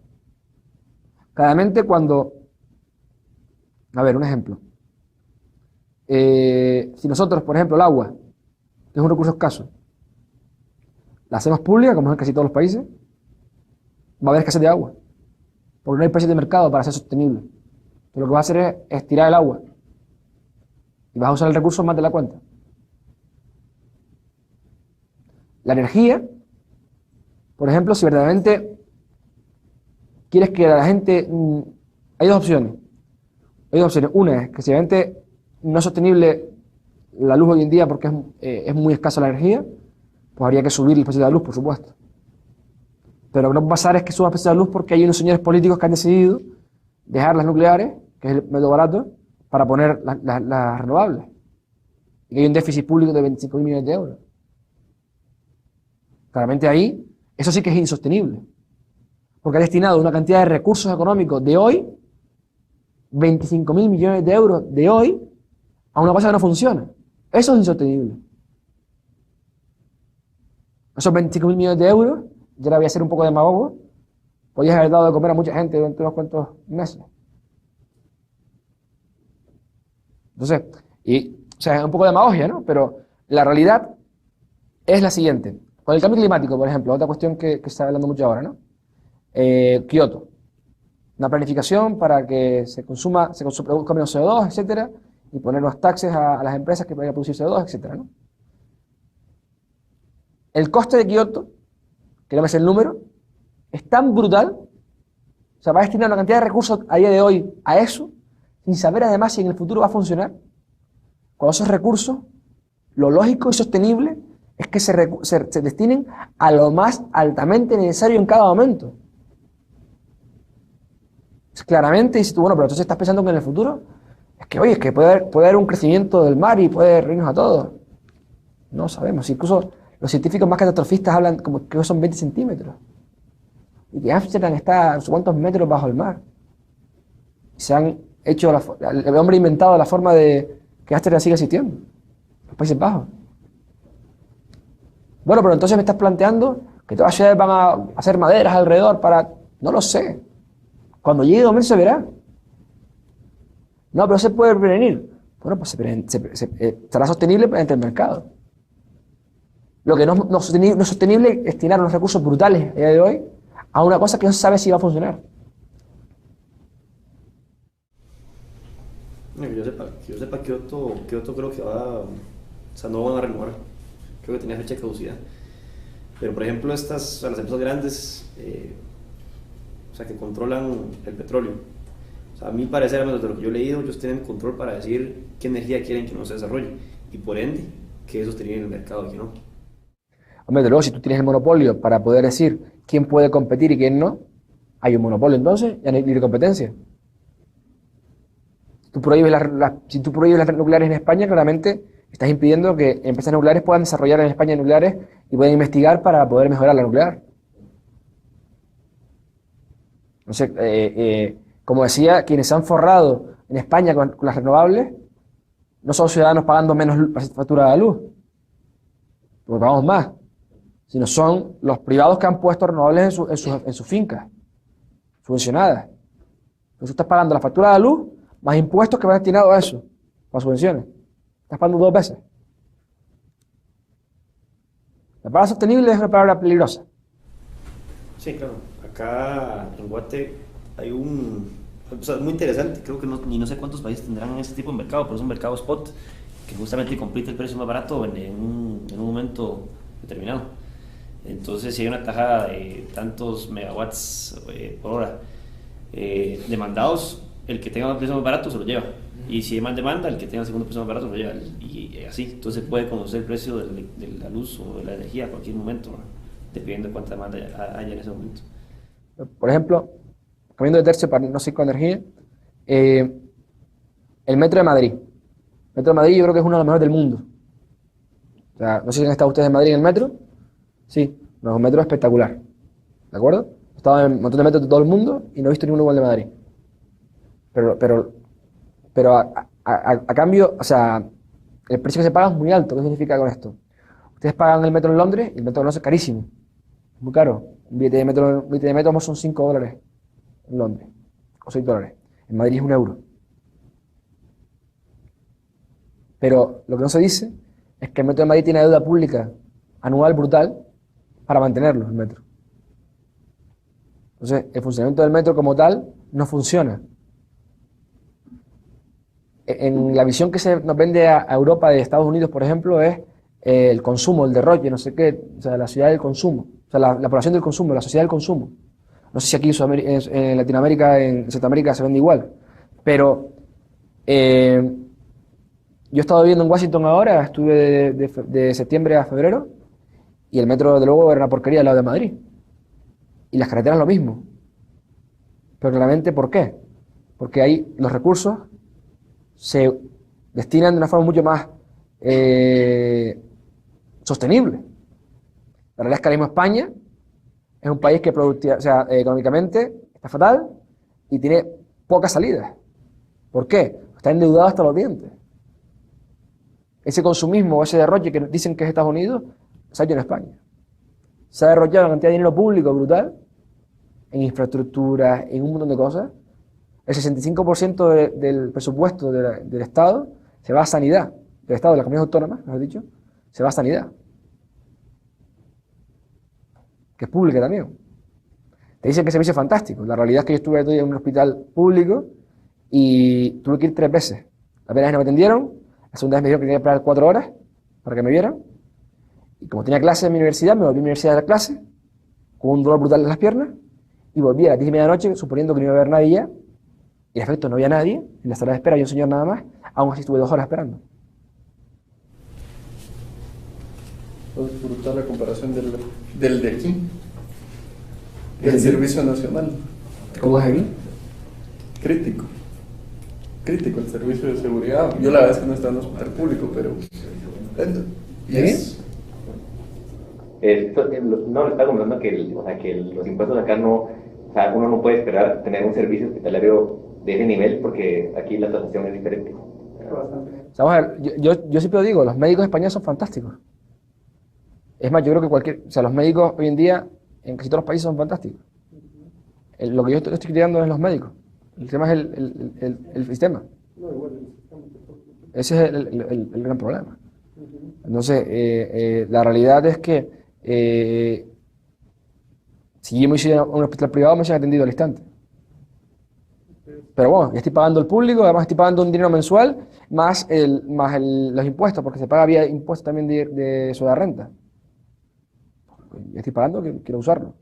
Claramente cuando... A ver, un ejemplo. Si nosotros, por ejemplo, el agua, que es un recurso escaso, la hacemos pública, como es en casi todos los países, va a haber escasez de agua, porque no hay precios de mercado para ser sostenible. Pero lo que vas a hacer es tirar el agua y vas a usar el recurso más de la cuenta. La energía, por ejemplo, si verdaderamente quieres que la gente... hay dos opciones. Una es que si realmente no es sostenible la luz hoy en día porque es muy escasa la energía, pues habría que subir el precio de la luz, por supuesto. Pero lo que no puede pasar es que suba el precio de la luz porque hay unos señores políticos que han decidido dejar las nucleares, que es el método barato, para poner las renovables. Y hay un déficit público de 25.000 millones de euros. Claramente ahí, eso sí que es insostenible. Porque ha destinado una cantidad de recursos económicos de hoy, 25.000 millones de euros de hoy, a una cosa que no funciona. Eso es insostenible. Esos 25.000 millones de euros, yo ahora voy a ser un poco demagogo, podías haber dado de comer a mucha gente durante unos cuantos meses. Entonces, o sea, es un poco de demagogia, ¿no? Pero la realidad es la siguiente. Con el cambio climático, por ejemplo, otra cuestión que se está hablando mucho ahora, ¿no? Kioto. Una planificación para que se produzca menos CO2, etcétera, y poner unos taxes a las empresas que vayan a producir CO2, etcétera, ¿no? El coste de Kioto, que no me sé el número, es tan brutal, o sea, va a destinar una cantidad de recursos a día de hoy a eso, sin saber además si en el futuro va a funcionar. Cuando esos recursos, lo lógico y sostenible es que se destinen a lo más altamente necesario en cada momento. Claramente dices tú, bueno, pero entonces estás pensando que en el futuro Es que, oye, es que puede haber un crecimiento del mar y puede reírnos a todos. No sabemos. Incluso los científicos más catastrofistas hablan como que son 20 centímetros. Y que Ámsterdam está a no sé cuántos metros bajo el mar. Y se han hecho, el hombre ha inventado la forma de que Ámsterdam siga existiendo. Los Países Bajos. Bueno, pero entonces me estás planteando que todas las ciudades van a hacer maderas alrededor para... No lo sé. Cuando llegue el momento se verá. No, pero se puede prevenir. Bueno, pues será sostenible ante el mercado. Lo que no es sostenible es destinar unos recursos brutales a día de hoy a una cosa que no se sabe si va a funcionar.
Que yo sepa Kioto creo que va, o sea, no van a renovar, creo que tenía fecha de caducidad. Pero por ejemplo las empresas grandes, o sea, que controlan el petróleo, o sea, a mi parecer, a menos de lo que yo he leído, ellos tienen control para decir qué energía quieren que no se desarrolle y por ende que eso estaría en el mercado y que no.
Hombre, de luego, si tú tienes el monopolio para poder decir quién puede competir y quién no, hay un monopolio entonces, ya no hay libre competencia. Si tú prohíbes las nucleares en España, claramente estás impidiendo que empresas nucleares puedan desarrollar en España nucleares y puedan investigar para poder mejorar la nuclear. Entonces, como decía, quienes se han forrado en España con las renovables no son ciudadanos pagando menos factura de la luz, porque pagamos más, sino son los privados que han puesto renovables en sus fincas, subvencionadas. Entonces tú estás pagando la factura de la luz más impuestos que van destinados a eso, para subvenciones. Estás pagando 2 veces. La palabra sostenible es una palabra peligrosa.
Sí, claro. Acá en Guate hay o sea, muy interesante, creo que no sé cuántos países tendrán este tipo de mercado, pero es un mercado spot que justamente compite el precio más barato en un momento determinado. Entonces, si hay una tajada de tantos megawatts por hora demandados, el que tenga el precio más barato se lo lleva. Y si hay más demanda, el que tenga el segundo precio más barato se lo lleva. Y así, entonces puede conocer el precio de la luz o de la energía a cualquier momento, ¿no? Dependiendo de cuánta demanda haya en ese momento.
Por ejemplo, cambiando de tercio para no seguir con energía, el metro de Madrid. El metro de Madrid yo creo que es uno de los mejores del mundo. O sea, no sé si han estado ustedes en Madrid en el metro. Sí, no, es un metro espectacular. ¿De acuerdo? He estado en un montón de metros de todo el mundo y no he visto ninguno igual de Madrid. Pero a cambio, o sea, el precio que se paga es muy alto. ¿Qué significa con esto? Ustedes pagan el metro en Londres y el metro de Londres es carísimo. Es muy caro. Un billete de metro son $5 en Londres, o $6. En Madrid es €1. Pero lo que no se dice es que el metro de Madrid tiene deuda pública anual brutal para mantenerlo, el metro. Entonces, el funcionamiento del metro como tal no funciona. En la visión que se nos vende a Europa de Estados Unidos, por ejemplo, es el consumo, el derroche, no sé qué, o sea, la ciudad del consumo, o sea, la población del consumo, la sociedad del consumo. No sé si aquí en Latinoamérica, en Centroamérica se vende igual, pero yo he estado viviendo en Washington ahora, estuve de septiembre a febrero, y el metro, de luego, era una porquería al lado de Madrid. Y las carreteras lo mismo. Pero claramente, ¿por qué? Porque ahí los recursos se destinan de una forma mucho más sostenible. La realidad es que ahora mismo España es un país que económicamente está fatal y tiene pocas salidas. ¿Por qué? Está endeudado hasta los dientes. Ese consumismo, ese derroche que dicen que es Estados Unidos, se ha hecho en España. Se ha derrochado una cantidad de dinero público brutal en infraestructuras, en un montón de cosas. El 65% del presupuesto del Estado se va a sanidad. Del Estado, de las comunidades autónomas, mejor dicho, se va a sanidad. Que es pública también. Te dicen que el servicio es fantástico. La realidad es que yo estuve en un hospital público y tuve que ir 3 veces. La primera vez no me atendieron, la segunda vez me dijeron que tenía que esperar 4 horas para que me vieran. Y como tenía clase en mi universidad, me volví a mi universidad a la clase, con un dolor brutal en las piernas, y volví a las 10:30 de la noche, suponiendo que no iba a haber nadie ya, y en efecto no había nadie, en la sala de espera había un señor nada más, aún así estuve 2 horas esperando.
Es brutal la comparación del de aquí, del Servicio Nacional.
¿Cómo es aquí?
Crítico. crítico el servicio de seguridad. Yo la verdad es que no estaba en un hospital público, pero... Y es...
No, le estaba comentando que, o sea, que los impuestos acá no, o sea, uno no puede esperar tener un servicio hospitalario de ese nivel porque aquí la tasación es diferente.
O sea, vamos a ver, yo siempre lo digo, los médicos españoles son fantásticos. Es más, yo creo que o sea, los médicos hoy en día en casi todos los países son fantásticos. Lo que yo estoy criticando es los médicos. El tema es el sistema. Ese es el gran problema. Entonces, la realidad es que si yo me hiciera un hospital privado me hubiesen atendido al instante. Pero bueno, ya estoy pagando el público, además estoy pagando un dinero mensual, más los impuestos, porque se paga vía impuestos también de eso de renta. Ya estoy pagando, quiero usarlo.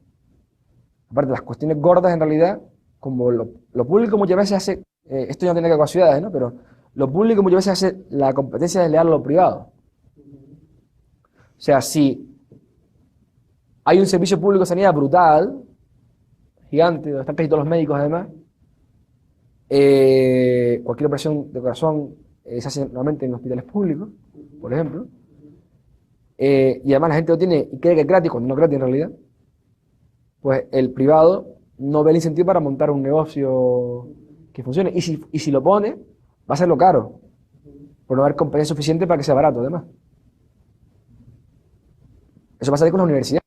Aparte, las cuestiones gordas en realidad, como lo público muchas veces hace, esto ya no tiene que ver con ciudades, ¿no? Pero lo público muchas veces hace la competencia desleal a lo privado. O sea, si hay un servicio público de sanidad brutal, gigante, donde están casi todos los médicos además, cualquier operación de corazón se hace normalmente en hospitales públicos, por ejemplo, y además la gente lo tiene y cree que es gratis, cuando no es gratis en realidad, pues el privado no ve el incentivo para montar un negocio que funcione. Y si lo pone, va a serlo caro, por no haber competencia suficiente para que sea barato además. Eso pasa ahí con las universidades.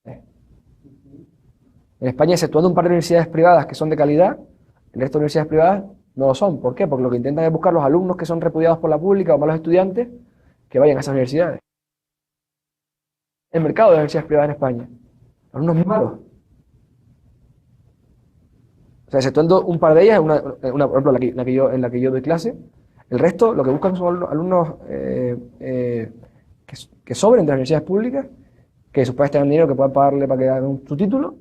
En España, exceptuando un par de universidades privadas que son de calidad, el resto de universidades privadas no lo son. ¿Por qué? Porque lo que intentan es buscar los alumnos que son repudiados por la pública o malos estudiantes que vayan a esas universidades. El mercado de las universidades privadas en España. Alumnos muy malos. O sea, exceptuando un par de ellas, por ejemplo, en la que yo doy clase, el resto lo que buscan son alumnos que sobren de las universidades públicas, que sus padres tengan dinero que puedan pagarle para que hagan su título,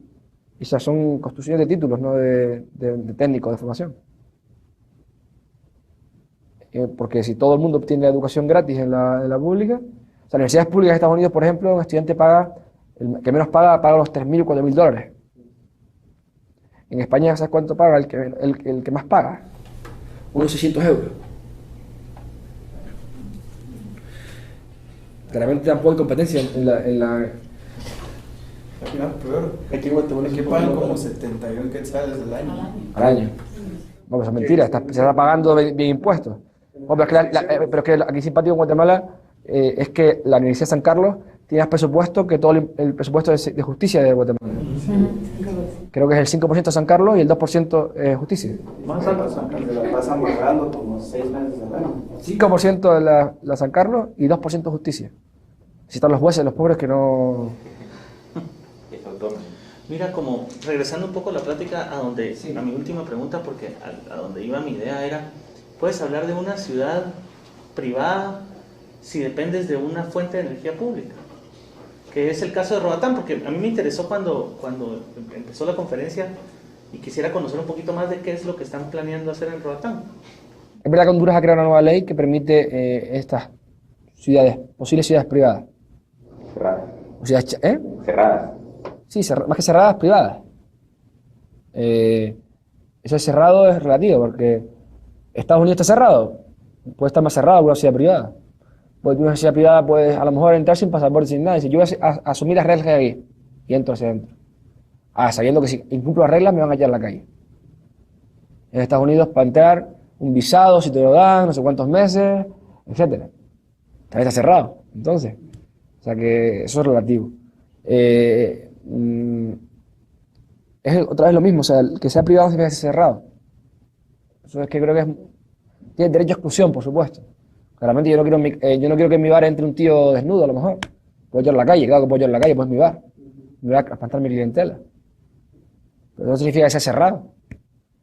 y esas son construcciones de títulos, no de técnicos, de formación. Porque si todo el mundo obtiene educación gratis en la pública, o sea, las universidades públicas de Estados Unidos, por ejemplo, un estudiante el que menos paga los $3.000 o $4.000. En España, ¿sabes cuánto paga el que más paga? Unos 600 euros. Claramente tampoco hay competencia en la...
Al final, peor. Aquí en Guatemala que pagan como 71 quetzales al año.
Al año. Bueno, eso es mentira, se está pagando bien impuestos. Bueno, pero es que aquí simpático en Guatemala es que la Universidad de San Carlos tiene más presupuesto que todo el presupuesto de justicia de Guatemala. Creo que es el 5% San Carlos y el 2% justicia.
Más alto San Carlos. Se la pasan pagando como 6 meses al año.
5% de la San Carlos y 2% justicia. Si están los jueces, los pobres que no...
Mira, como regresando un poco a la plática a mi última pregunta, porque a donde iba mi idea era, ¿puedes hablar de una ciudad privada si dependes de una fuente de energía pública? Que es el caso de Roatán, porque a mí me interesó cuando empezó la conferencia y quisiera conocer un poquito más de qué es lo que están planeando hacer en Roatán.
Es verdad que Honduras ha creado una nueva ley que permite estas posibles ciudades privadas.
Cerradas.
O sea,
Cerradas.
Sí, más que cerradas, privadas. Eso de cerrado es relativo, porque Estados Unidos está cerrado, puede estar más cerrado que una ciudad privada. Porque una ciudad privada puedes a lo mejor entrar sin pasaporte, sin nada, y decir, yo voy a asumir las reglas que hay aquí, y entro hacia adentro. Sabiendo que si incumplo las reglas me van a echar a la calle. En Estados Unidos, para entrar, un visado, si te lo dan, no sé cuántos meses, etc. También está cerrado, entonces. O sea que eso es relativo. Es otra vez lo mismo, o sea, que sea privado significa que sea cerrado. Eso es que creo que tiene derecho a exclusión, por supuesto. Claramente yo no quiero que en mi bar entre un tío desnudo, a lo mejor. Puedo yo en la calle, claro que puedo yo en la calle, pues es mi bar. Me voy a espantar mi clientela. Pero no significa que sea cerrado.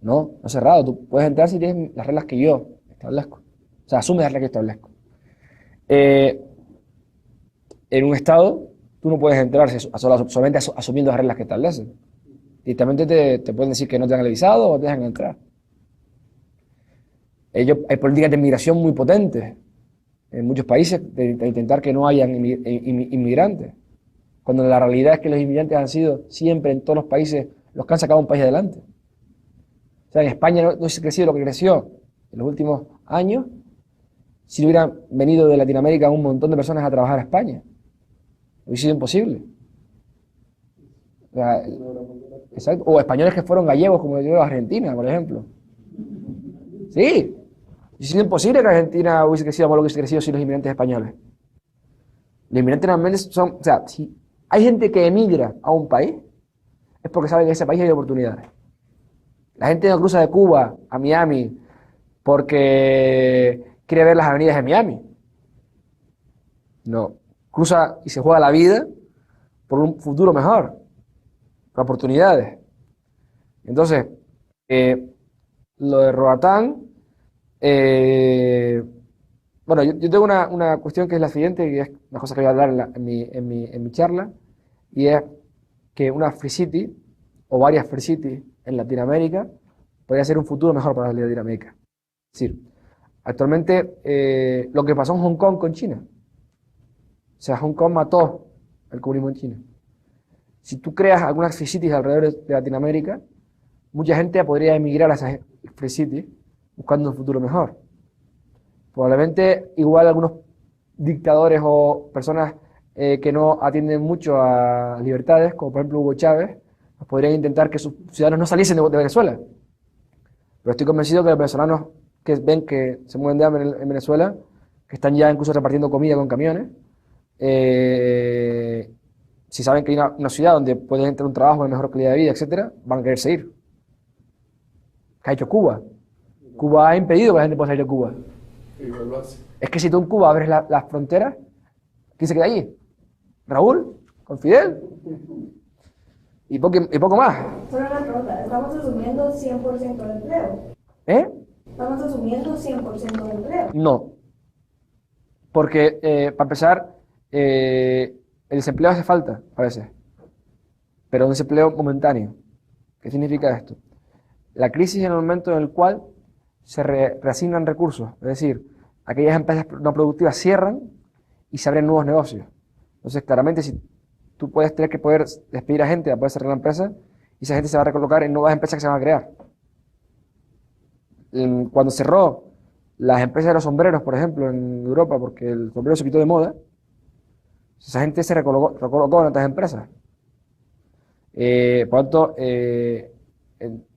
No es cerrado. Tú puedes entrar si tienes las reglas que yo establezco. O sea, asumes las reglas que establezco. En un estado, tú no puedes entrar solamente asumiendo las reglas que establecen. Directamente te pueden decir que no te dan el visado o te dejan entrar. Hay políticas de inmigración muy potentes en muchos países de intentar que no hayan inmigrantes, cuando la realidad es que los inmigrantes han sido siempre en todos los países los que han sacado un país adelante. O sea, en España no se ha crecido lo que creció en los últimos años si no hubieran venido de Latinoamérica un montón de personas a trabajar a España. Hubiese sido imposible. O sea, exacto. O españoles que fueron gallegos, como yo a Argentina, por ejemplo. Sí. Hubiese sido imposible que Argentina hubiese crecido como lo que hubiese crecido sin los inmigrantes españoles. Los inmigrantes normalmente son, o sea, si hay gente que emigra a un país, es porque sabe que en ese país hay oportunidades. La gente no cruza de Cuba a Miami porque quiere ver las avenidas de Miami. No, cruza y se juega la vida por un futuro mejor, por oportunidades. Entonces, lo de Roatán, bueno, yo tengo una cuestión que es la siguiente, y es una cosa que voy a hablar en mi charla, y es que una Free City, o varias Free Cities en Latinoamérica, podría ser un futuro mejor para Latinoamérica. Es decir, actualmente lo que pasó en Hong Kong con China. O sea, Hong Kong mató el comunismo en China. Si tú creas algunas Free Cities alrededor de Latinoamérica, mucha gente podría emigrar a esas Free Cities buscando un futuro mejor. Probablemente igual algunos dictadores o personas que no atienden mucho a libertades, como por ejemplo Hugo Chávez, podrían intentar que sus ciudadanos no saliesen de Venezuela. Pero estoy convencido que los venezolanos que ven que se mueven de hambre en Venezuela, que están ya incluso repartiendo comida con camiones, si saben que hay una ciudad donde pueden entrar un trabajo de mejor calidad de vida, etcétera, van a quererse ir. ¿Qué ha hecho Cuba? Cuba ha impedido que la gente pueda salir de Cuba.
Igual lo hace.
Es que si tú en Cuba abres las fronteras, ¿quién se queda allí? ¿Raúl? ¿Con Fidel? Y poco más.
Solo una pregunta, ¿estamos asumiendo 100% de empleo?
¿Eh?
¿Estamos asumiendo 100% de empleo?
No. Porque, para empezar, el desempleo hace falta a veces, pero un desempleo momentáneo. ¿Qué significa esto? La crisis es el momento en el cual se reasignan recursos, es decir, aquellas empresas no productivas cierran y se abren nuevos negocios. Entonces, claramente, si tú puedes tener que poder despedir a gente para poder cerrar la empresa, y esa gente se va a recolocar en nuevas empresas que se van a crear. Cuando cerró las empresas de los sombreros, por ejemplo, en Europa, porque el sombrero se quitó de moda, esa gente se recolocó en otras empresas. Por lo tanto, o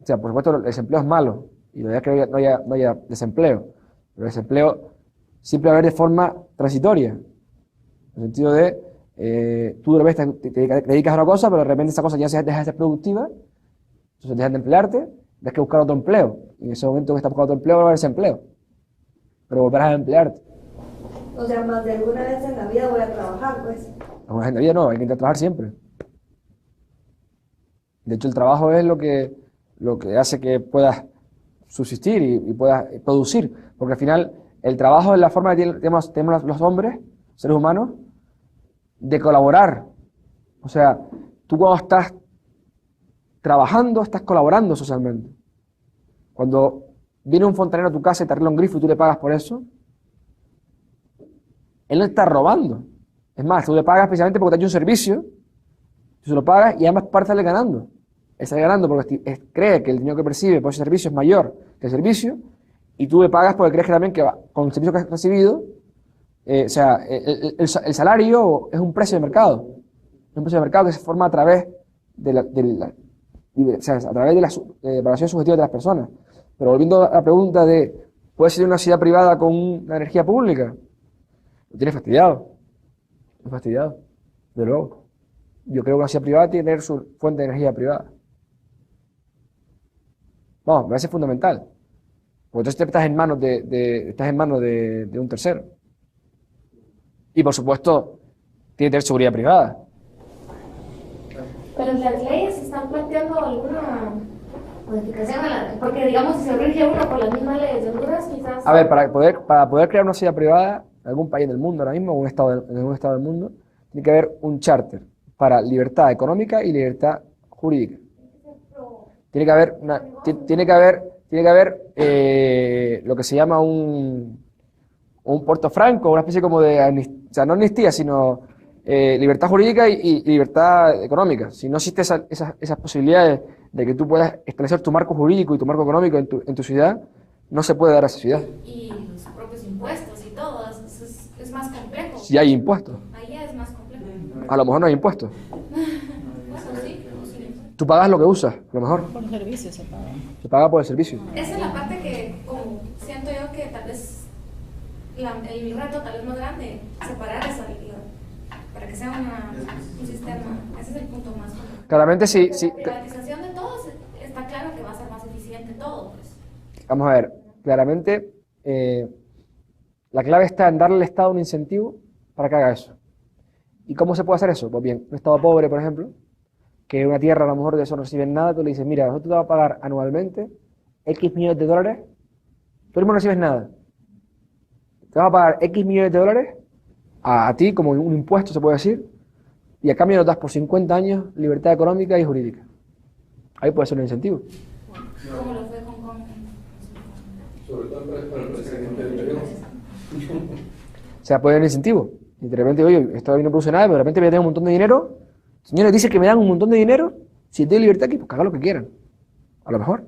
sea, por supuesto, el desempleo es malo, y la verdad es que no haya desempleo, pero el desempleo siempre va a haber de forma transitoria, en el sentido de, tú de repente te dedicas a una cosa, pero de repente esa cosa ya deja de ser productiva, entonces dejas de emplearte, tienes que buscar otro empleo, y en ese momento que estás buscando otro empleo va a haber desempleo, pero volverás a emplearte.
O sea, más de alguna vez en la vida voy a trabajar, pues.
Alguna vez en la vida no, hay que intentar trabajar siempre. De hecho, el trabajo es lo que hace que puedas subsistir y puedas producir, porque al final el trabajo es la forma que tenemos los hombres, seres humanos, de colaborar. O sea, tú cuando estás trabajando, estás colaborando socialmente. Cuando viene un fontanero a tu casa y te arregla un grifo y tú le pagas por eso, él no está robando. Es más, tú le pagas especialmente porque te ha hecho un servicio, tú se lo pagas y además parte sale ganando. Él sale ganando porque cree que el dinero que percibe por ese servicio es mayor que el servicio, y tú le pagas porque crees que también que con el servicio que has recibido, o sea, el salario es un precio de mercado. Es un precio de mercado que se forma a través o sea, a través de la evaluación subjetiva de las personas. Pero volviendo a la pregunta de, ¿puede ser una ciudad privada con una energía pública? Lo tiene fastidiado. Lo fastidiado, de luego. Yo creo que una ciudad privada tiene que tener su fuente de energía privada. Vamos, me parece fundamental. Porque entonces estás en manos de un tercero. Y por supuesto, tiene que tener seguridad privada.
Pero en las leyes se están planteando alguna modificación porque digamos si se rige uno por las mismas leyes de Honduras, quizás.
A ver, para poder crear una ciudad privada en algún país del mundo ahora mismo, en algún estado del mundo, tiene que haber un charter para libertad económica y libertad jurídica. Tiene que haber lo que se llama un Puerto Franco, una especie como de o sea, no amnistía, sino libertad jurídica y libertad económica. Si no existe esas posibilidades de que tú puedas establecer tu marco jurídico y tu marco económico en tu ciudad, no se puede dar a esa ciudad.
Y los propios impuestos y todo, es más complejo.
Si hay impuestos.
Ahí ya es más complejo.
A lo mejor no hay impuestos.
Bueno, sí, o sí.
Tú pagas lo que usas, a lo mejor.
Por servicios se paga.
Se paga por el servicio.
Esa es la parte que como siento yo que tal vez el reto tal vez más grande, separar esa para que sea un sistema. Ese es el punto más complejo.
Claramente sí.
La privatización de todo está claro que va a ser más eficiente todo, pues.
Vamos a ver, claramente la clave está en darle al Estado un incentivo para que haga eso. ¿Y cómo se puede hacer eso? Pues bien, un Estado pobre, por ejemplo, que una tierra a lo mejor de eso no reciben nada, tú le dices, mira, nosotros te vamos a pagar anualmente X millones de dólares, tú mismo no recibes nada. Te vas a pagar X millones de dólares a ti como un impuesto, se puede decir, y a cambio nos das por 50 años libertad económica y jurídica. Ahí puede ser un incentivo.
¿Cómo lo fue Hong Kong?
Sobre todo para el presidente del gobierno.
O sea, puede haber un incentivo. Y de repente, oye, esto no produce nada, pero de repente voy a tener un montón de dinero. Señores, dicen que me dan un montón de dinero. Si tengo libertad aquí, pues que hagan lo que quieran. A lo mejor.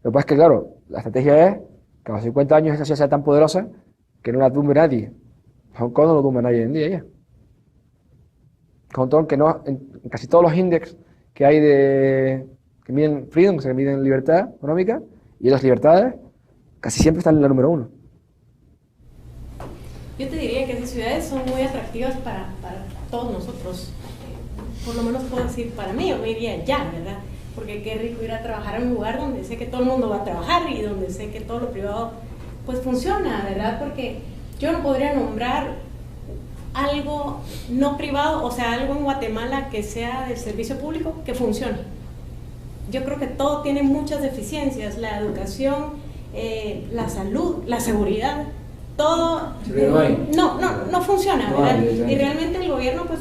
Lo que pasa es que, claro, la estrategia es que a los 50 años esa ciudad sea tan poderosa que no la tumbe nadie. Hong Kong no lo tumba nadie hoy en día ya. Hong Kong, que no, en casi todos los índices que hay que miden freedom, que miden libertad económica, y las libertades, casi siempre están en la número 1.
Yo te diría que esas ciudades son muy atractivas para todos nosotros. Por lo menos puedo decir, para mí, yo me iría ya, ¿verdad? Porque qué rico ir a trabajar en un lugar donde sé que todo el mundo va a trabajar y donde sé que todo lo privado pues funciona, ¿verdad? Porque yo no podría nombrar algo no privado, o sea, algo en Guatemala que sea del servicio público que funcione. Yo creo que todo tiene muchas deficiencias, la educación, la salud, la seguridad, todo no funciona, ¿verdad? Y realmente el gobierno, pues,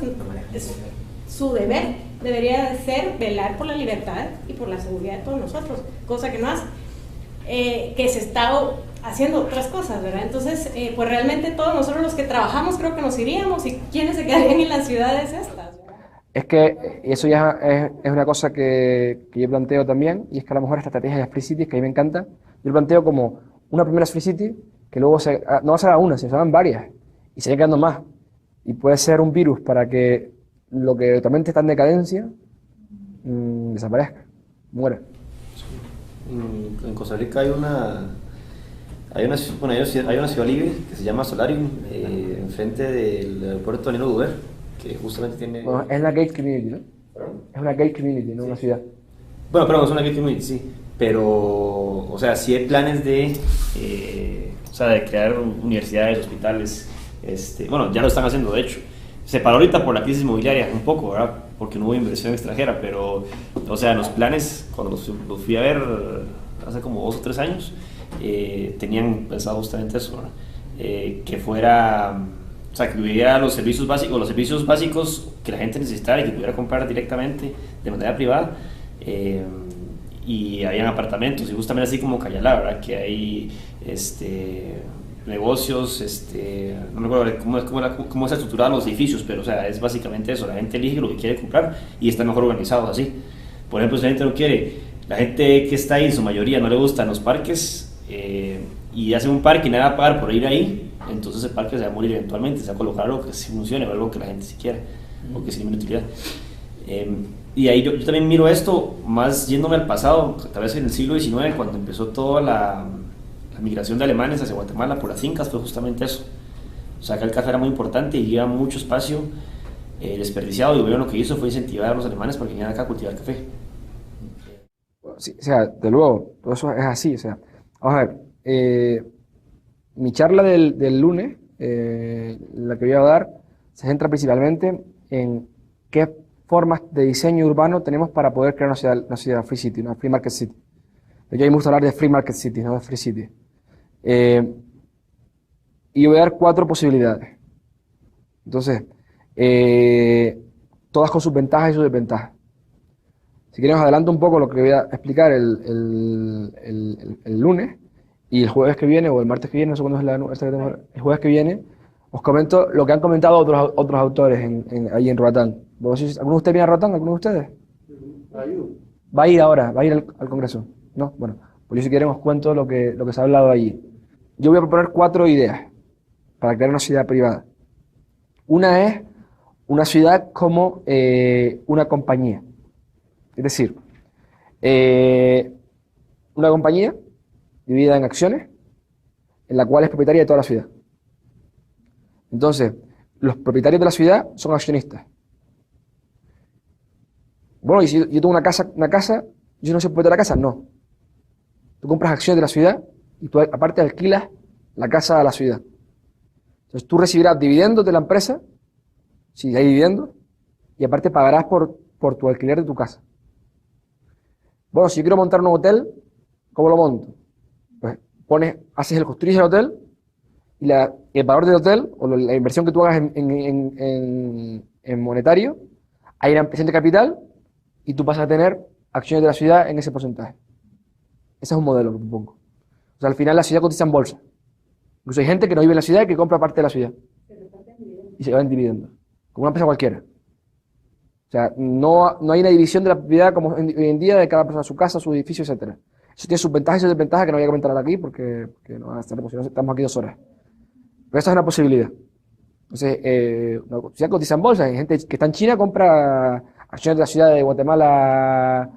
su deber debería de ser velar por la libertad y por la seguridad de todos nosotros, cosa que no hace, que se está haciendo otras cosas, ¿verdad? Entonces, pues realmente todos nosotros los que trabajamos creo que nos iríamos, y ¿quiénes se quedarían en las ciudades estas?
Es que eso ya es una cosa que yo planteo también, y es que a lo mejor esta estrategia de Free Cities, que a mí me encanta, yo lo planteo como una primera Free City, que luego no va a ser una, sino serán varias, y se van quedando más. Y puede ser un virus para que lo que totalmente está en decadencia desaparezca, muera.
En Costa Rica hay una ciudad libre que se llama Solarium, enfrente del aeropuerto de Nino Duver, que justamente tiene...
Bueno, es una gate community, ¿no? Es una gate community, no una ciudad.
Bueno, pero es una gate community, sí. Pero, o sea, sí hay planes de crear universidades, hospitales. Bueno, ya lo están haciendo, de hecho. Se paró ahorita por la crisis inmobiliaria un poco, ¿verdad? Porque no hubo inversión extranjera, pero, o sea, los planes, cuando los fui a ver hace como 2 o 3 años, tenían pensado justamente eso, ¿verdad? Que fuera, o sea, que hubiera los servicios básicos que la gente necesitara y que pudiera comprar directamente de manera privada, y habían apartamentos, y justamente así como Cayalá, ¿verdad? Que hay negocios, no me acuerdo cómo se estructuraban los edificios, pero o sea, es básicamente eso, la gente elige lo que quiere comprar y están mejor organizados así. Por ejemplo, si la gente no quiere, la gente que está ahí, en su mayoría no le gustan los parques, y hacen un parque y nada va a pagar por ir ahí, entonces el parque se va a morir eventualmente, se va a colocar algo que sí funcione, o algo que la gente sí quiera, o que sí tiene utilidad. Y ahí yo también miro esto más yéndome al pasado, tal vez en el siglo XIX, cuando empezó toda la migración de alemanes hacia Guatemala por las fincas, fue justamente eso. O sea, acá el café era muy importante y lleva mucho espacio desperdiciado, y el gobierno lo que hizo fue incentivar a los alemanes para que vinieran acá a cultivar café.
Sí, o sea, de luego, todo eso es así. O sea, vamos a ver, mi charla del lunes, la que voy a dar, se centra principalmente en qué formas de diseño urbano tenemos para poder crear una ciudad free city, una free market city. Yo a mí me gusta hablar de free market city, no de free city. Y voy a dar 4 posibilidades. Entonces, todas con sus ventajas y sus desventajas. Si quieren, os adelanto un poco lo que voy a explicar el lunes, y el jueves que viene, o el martes que viene, no sé cuándo es el jueves que viene, os comento lo que han comentado otros autores ahí en Roatán. ¿Alguno de ustedes viene a Roatán? ¿Alguno de ustedes? Va a ir ahora, va a ir al Congreso. ¿No? Bueno, Por eso si quieren os cuento lo que se ha hablado allí. Yo voy a proponer 4 ideas para crear una ciudad privada. Una es una ciudad como una compañía. Es decir, una compañía dividida en acciones, en la cual es propietaria de toda la ciudad. Entonces, los propietarios de la ciudad son accionistas. Bueno, y si yo tengo una casa, ¿yo no soy propietario de la casa? No. Tú compras acciones de la ciudad y tú aparte alquilas la casa a la ciudad. Entonces tú recibirás dividendos de la empresa, si hay dividendos, y aparte pagarás por tu alquiler de tu casa. Bueno, si yo quiero montar un hotel, ¿cómo lo monto? Pues construyes el hotel y el valor del hotel, o la inversión que tú hagas en monetario, hay una ampliación de capital y tú vas a tener acciones de la ciudad en ese porcentaje. Ese es un modelo que propongo. O sea, al final la ciudad cotiza en bolsa. Incluso hay gente que no vive en la ciudad y que compra parte de la ciudad. Y se va en dividendos. Como una empresa cualquiera. O sea, no hay una división de la propiedad como hoy en día de cada persona, su casa, su edificio, etc. Eso tiene sus ventajas y sus desventajas que no voy a comentar aquí porque no van a estar posibles. Estamos aquí 2 horas. Pero esa es una posibilidad. Entonces, la ciudad cotiza en bolsa. Hay gente que está en China, compra acciones de la ciudad de Guatemala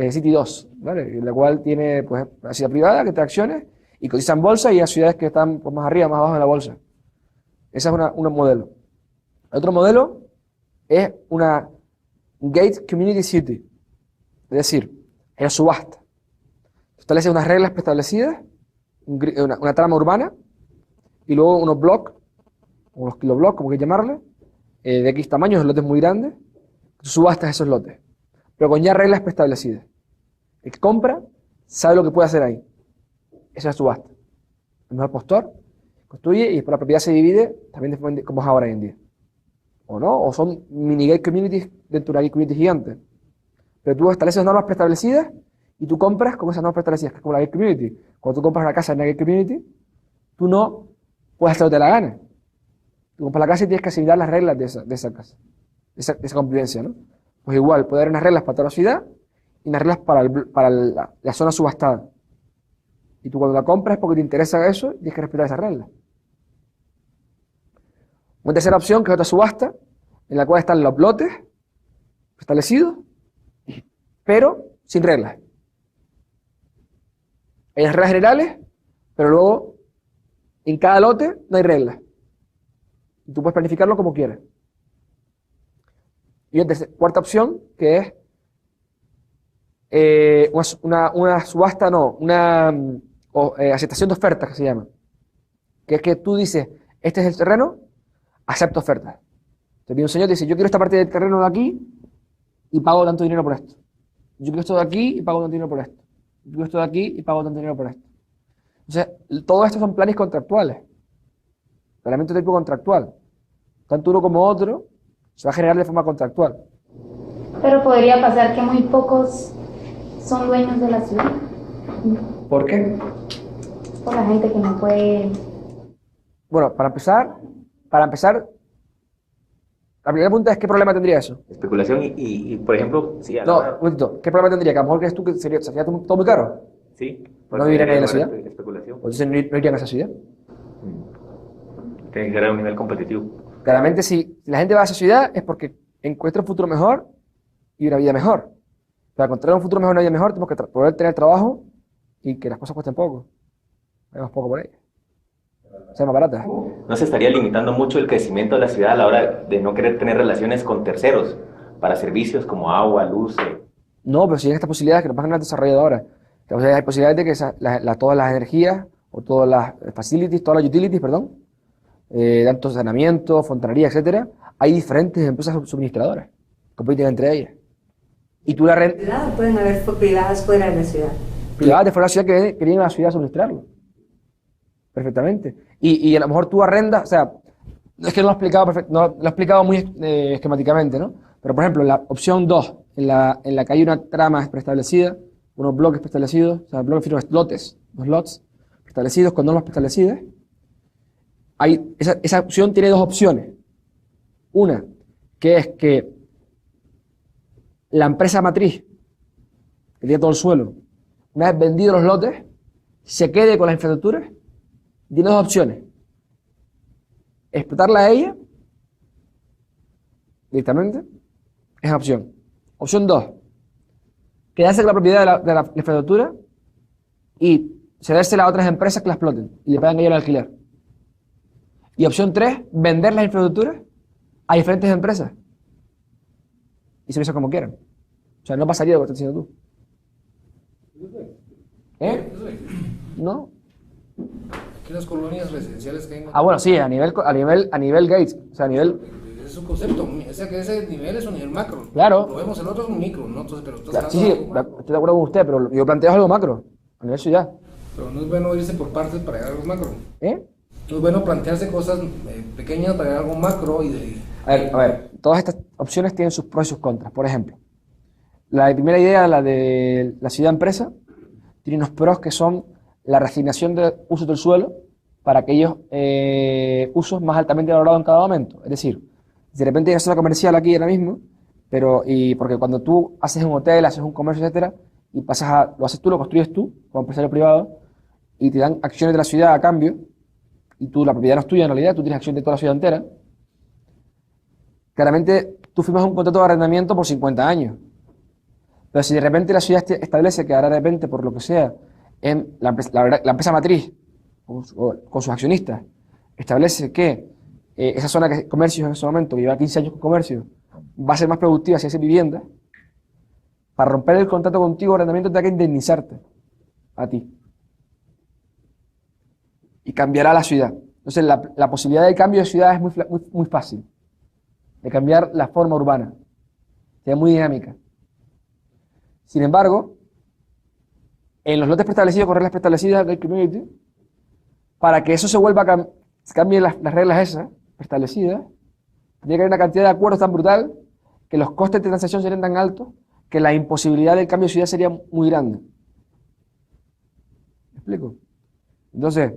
City 2, ¿vale? La cual tiene pues la ciudad privada que trae acciones y cotiza en bolsa, y hay ciudades que están pues, más arriba, más abajo en la bolsa. Ese es un modelo. Otro modelo es una Gate Community City, es decir, es la subasta. Establece unas reglas preestablecidas, una trama urbana, y luego unos blocks, unos kiloblocks, como que llamarle, de X tamaños, lotes muy grandes. Tú subastas esos lotes, pero con ya reglas preestablecidas. El que compra sabe lo que puede hacer ahí. Esa es la subasta. El mejor postor construye y después la propiedad se divide, también como es ahora hoy en día. O no, o son mini gate communities dentro de una gate community gigante. Pero tú estableces normas preestablecidas y tú compras con esas normas preestablecidas, que es como la gate community. Cuando tú compras una casa en una gate community, tú no puedes hacer lo que te la gana. Tú compras la casa y tienes que asimilar las reglas de esa casa, de esa convivencia, ¿no? Pues igual, puede haber unas reglas para toda la ciudad y unas reglas para la zona subastada. Y tú cuando la compras es porque te interesa eso y tienes que respetar esas reglas. Una tercera opción, que es otra subasta, en la cual están los lotes establecidos, pero sin reglas. Hay las reglas generales, pero luego en cada lote no hay reglas. Y tú puedes planificarlo como quieras. Y una cuarta opción, que es una subasta, una aceptación de ofertas, que se llama. Que es que tú dices, este es el terreno, acepto ofertas. Te viene un señor y dice, yo quiero esta parte del terreno de aquí y pago tanto dinero por esto. Yo quiero esto de aquí y pago tanto dinero por esto. Yo quiero esto de aquí y pago tanto dinero por esto. Entonces, todo esto son planes contractuales. Reglamento tipo contractual. Tanto uno como otro se va a generar de forma contractual.
Pero podría pasar que muy pocos son dueños de la ciudad.
¿Por qué?
Por la gente que no puede...
Bueno, para empezar, la primera pregunta es ¿qué problema tendría eso?
Especulación y por ejemplo, si
No, un momentito, ¿qué problema tendría? Que a lo mejor crees tú que sería todo muy caro.
Sí.
¿No viviría nadie en la ciudad?
Especulación.
Pues entonces no irían a esa ciudad.
Tiene que ser a un nivel competitivo.
Claramente, si la gente va a esa ciudad es porque encuentra un futuro mejor y una vida mejor. Para encontrar un futuro mejor y una vida mejor, tenemos que poder tener trabajo y que las cosas cuesten poco. Vemos poco por ahí. Sea más barata.
¿No se estaría limitando mucho el crecimiento de la ciudad a la hora de no querer tener relaciones con terceros para servicios como agua, luz?
No, pero sí hay estas posibilidades que nos van a desarrollar ahora. Hay posibilidades de que todas las energías o todas las facilities, todas las utilities, perdón, tanto saneamiento, fontanería, etcétera, hay diferentes empresas suministradoras, compiten entre ellas. Y tú la rentas.
Pueden haber privadas fuera de la ciudad.
Privadas de fuera de la ciudad que vienen a la ciudad a suministrarlo. Perfectamente. Y a lo mejor tú arrendas, o sea, es que no lo he explicado muy esquemáticamente, ¿no? Pero por ejemplo, en la opción 2, en la que hay una trama preestablecida, unos bloques preestablecidos, o sea, bloques, lotes, los lots preestablecidos con normas preestablecidas, esa opción tiene 2 opciones. Una, que es que la empresa matriz, que tiene todo el suelo, una vez vendidos los lotes, se quede con las infraestructuras, tiene dos opciones. Explotarla a ella directamente es una opción. Opción 2, quedarse con la propiedad de la infraestructura y cedérsela a otras empresas que la exploten y le pagan ellos el alquiler. Y opción 3, vender las infraestructuras a diferentes empresas y se lo hizo como quieran. O sea, no pasaría lo que estás diciendo tú. ¿Eh?
No. Aquí las colonias residenciales que hay.
Ah, bueno, sí, a nivel Gates, o sea, a nivel...
Es un concepto, o sea, que ese nivel es un nivel macro.
Claro.
Lo vemos, el otro es un micro, ¿no? Entonces, pero
Claro, sí, estoy de acuerdo con usted, pero yo planteo algo macro, a nivel ciudad.
Pero no es bueno irse por partes para llegar a algo macro.
¿Eh?
No es bueno plantearse cosas pequeñas para llegar a algo macro y de...
A ver, todas estas opciones tienen sus pros y sus contras. Por ejemplo, la primera idea, la de la ciudad-empresa, tiene unos pros que son la reasignación de usos del suelo para aquellos usos más altamente valorados en cada momento. Es decir, de repente hay una zona comercial aquí ahora mismo, porque cuando tú haces un hotel, haces un comercio, etcétera, y lo haces tú, lo construyes tú, como empresario privado, y te dan acciones de la ciudad a cambio, y la propiedad no es tuya en realidad, tú tienes acciones de toda la ciudad entera. Claramente tú firmas un contrato de arrendamiento por 50 años. Pero si de repente la ciudad establece que ahora de repente, por lo que sea, en la empresa matriz, con sus accionistas, establece que esa zona de comercio en ese momento, que lleva 15 años con comercio, va a ser más productiva si hace vivienda, para romper el contrato contigo de arrendamiento tendrá que indemnizarte a ti. Y cambiará la ciudad. Entonces la posibilidad de cambio de ciudad es muy fácil. De cambiar la forma urbana. Es muy dinámica. Sin embargo, en los lotes preestablecidos con reglas preestablecidas del community, para que eso se vuelva a cambien las reglas esas preestablecidas, tiene que haber una cantidad de acuerdos tan brutal que los costes de transacción serían tan altos que la imposibilidad del cambio de ciudad sería muy grande. ¿Me explico? Entonces,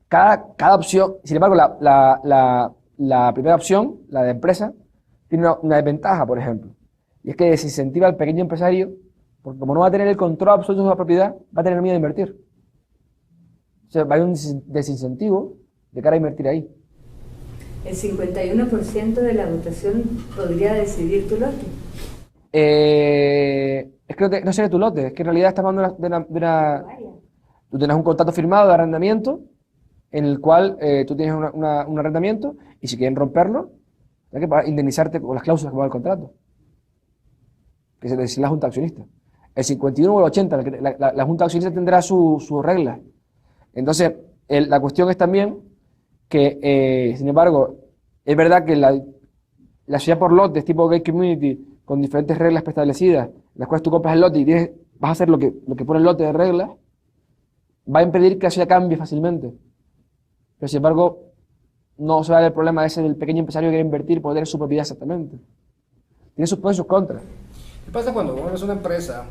cada opción, sin embargo, la primera opción, la de empresa, tiene una desventaja, por ejemplo, y es que desincentiva al pequeño empresario, porque como no va a tener el control absoluto de la propiedad, va a tener miedo a invertir. O sea, va a haber un desincentivo de cara a invertir ahí.
El 51% de la votación podría decidir tu lote.
Es que no sería tu lote, es que en realidad estamos hablando tú tienes un contrato firmado de arrendamiento en el cual tú tienes un arrendamiento y si quieren romperlo, hay que indemnizarte con las cláusulas que va el contrato, que se decide la junta accionista. El 51 o el 80, la junta accionista tendrá sus reglas. Entonces, la cuestión es también que, sin embargo, es verdad que la ciudad por lotes tipo Gate Community, con diferentes reglas preestablecidas, en las cuales tú compras el lote y vas a hacer lo que pone el lote de reglas, va a impedir que la ciudad cambie fácilmente. Pero sin embargo, no se va a dar el problema ese del pequeño empresario que quiere invertir por tener su propiedad exactamente. Tiene sus pros y sus contras.
¿Qué pasa cuando uno es una empresa?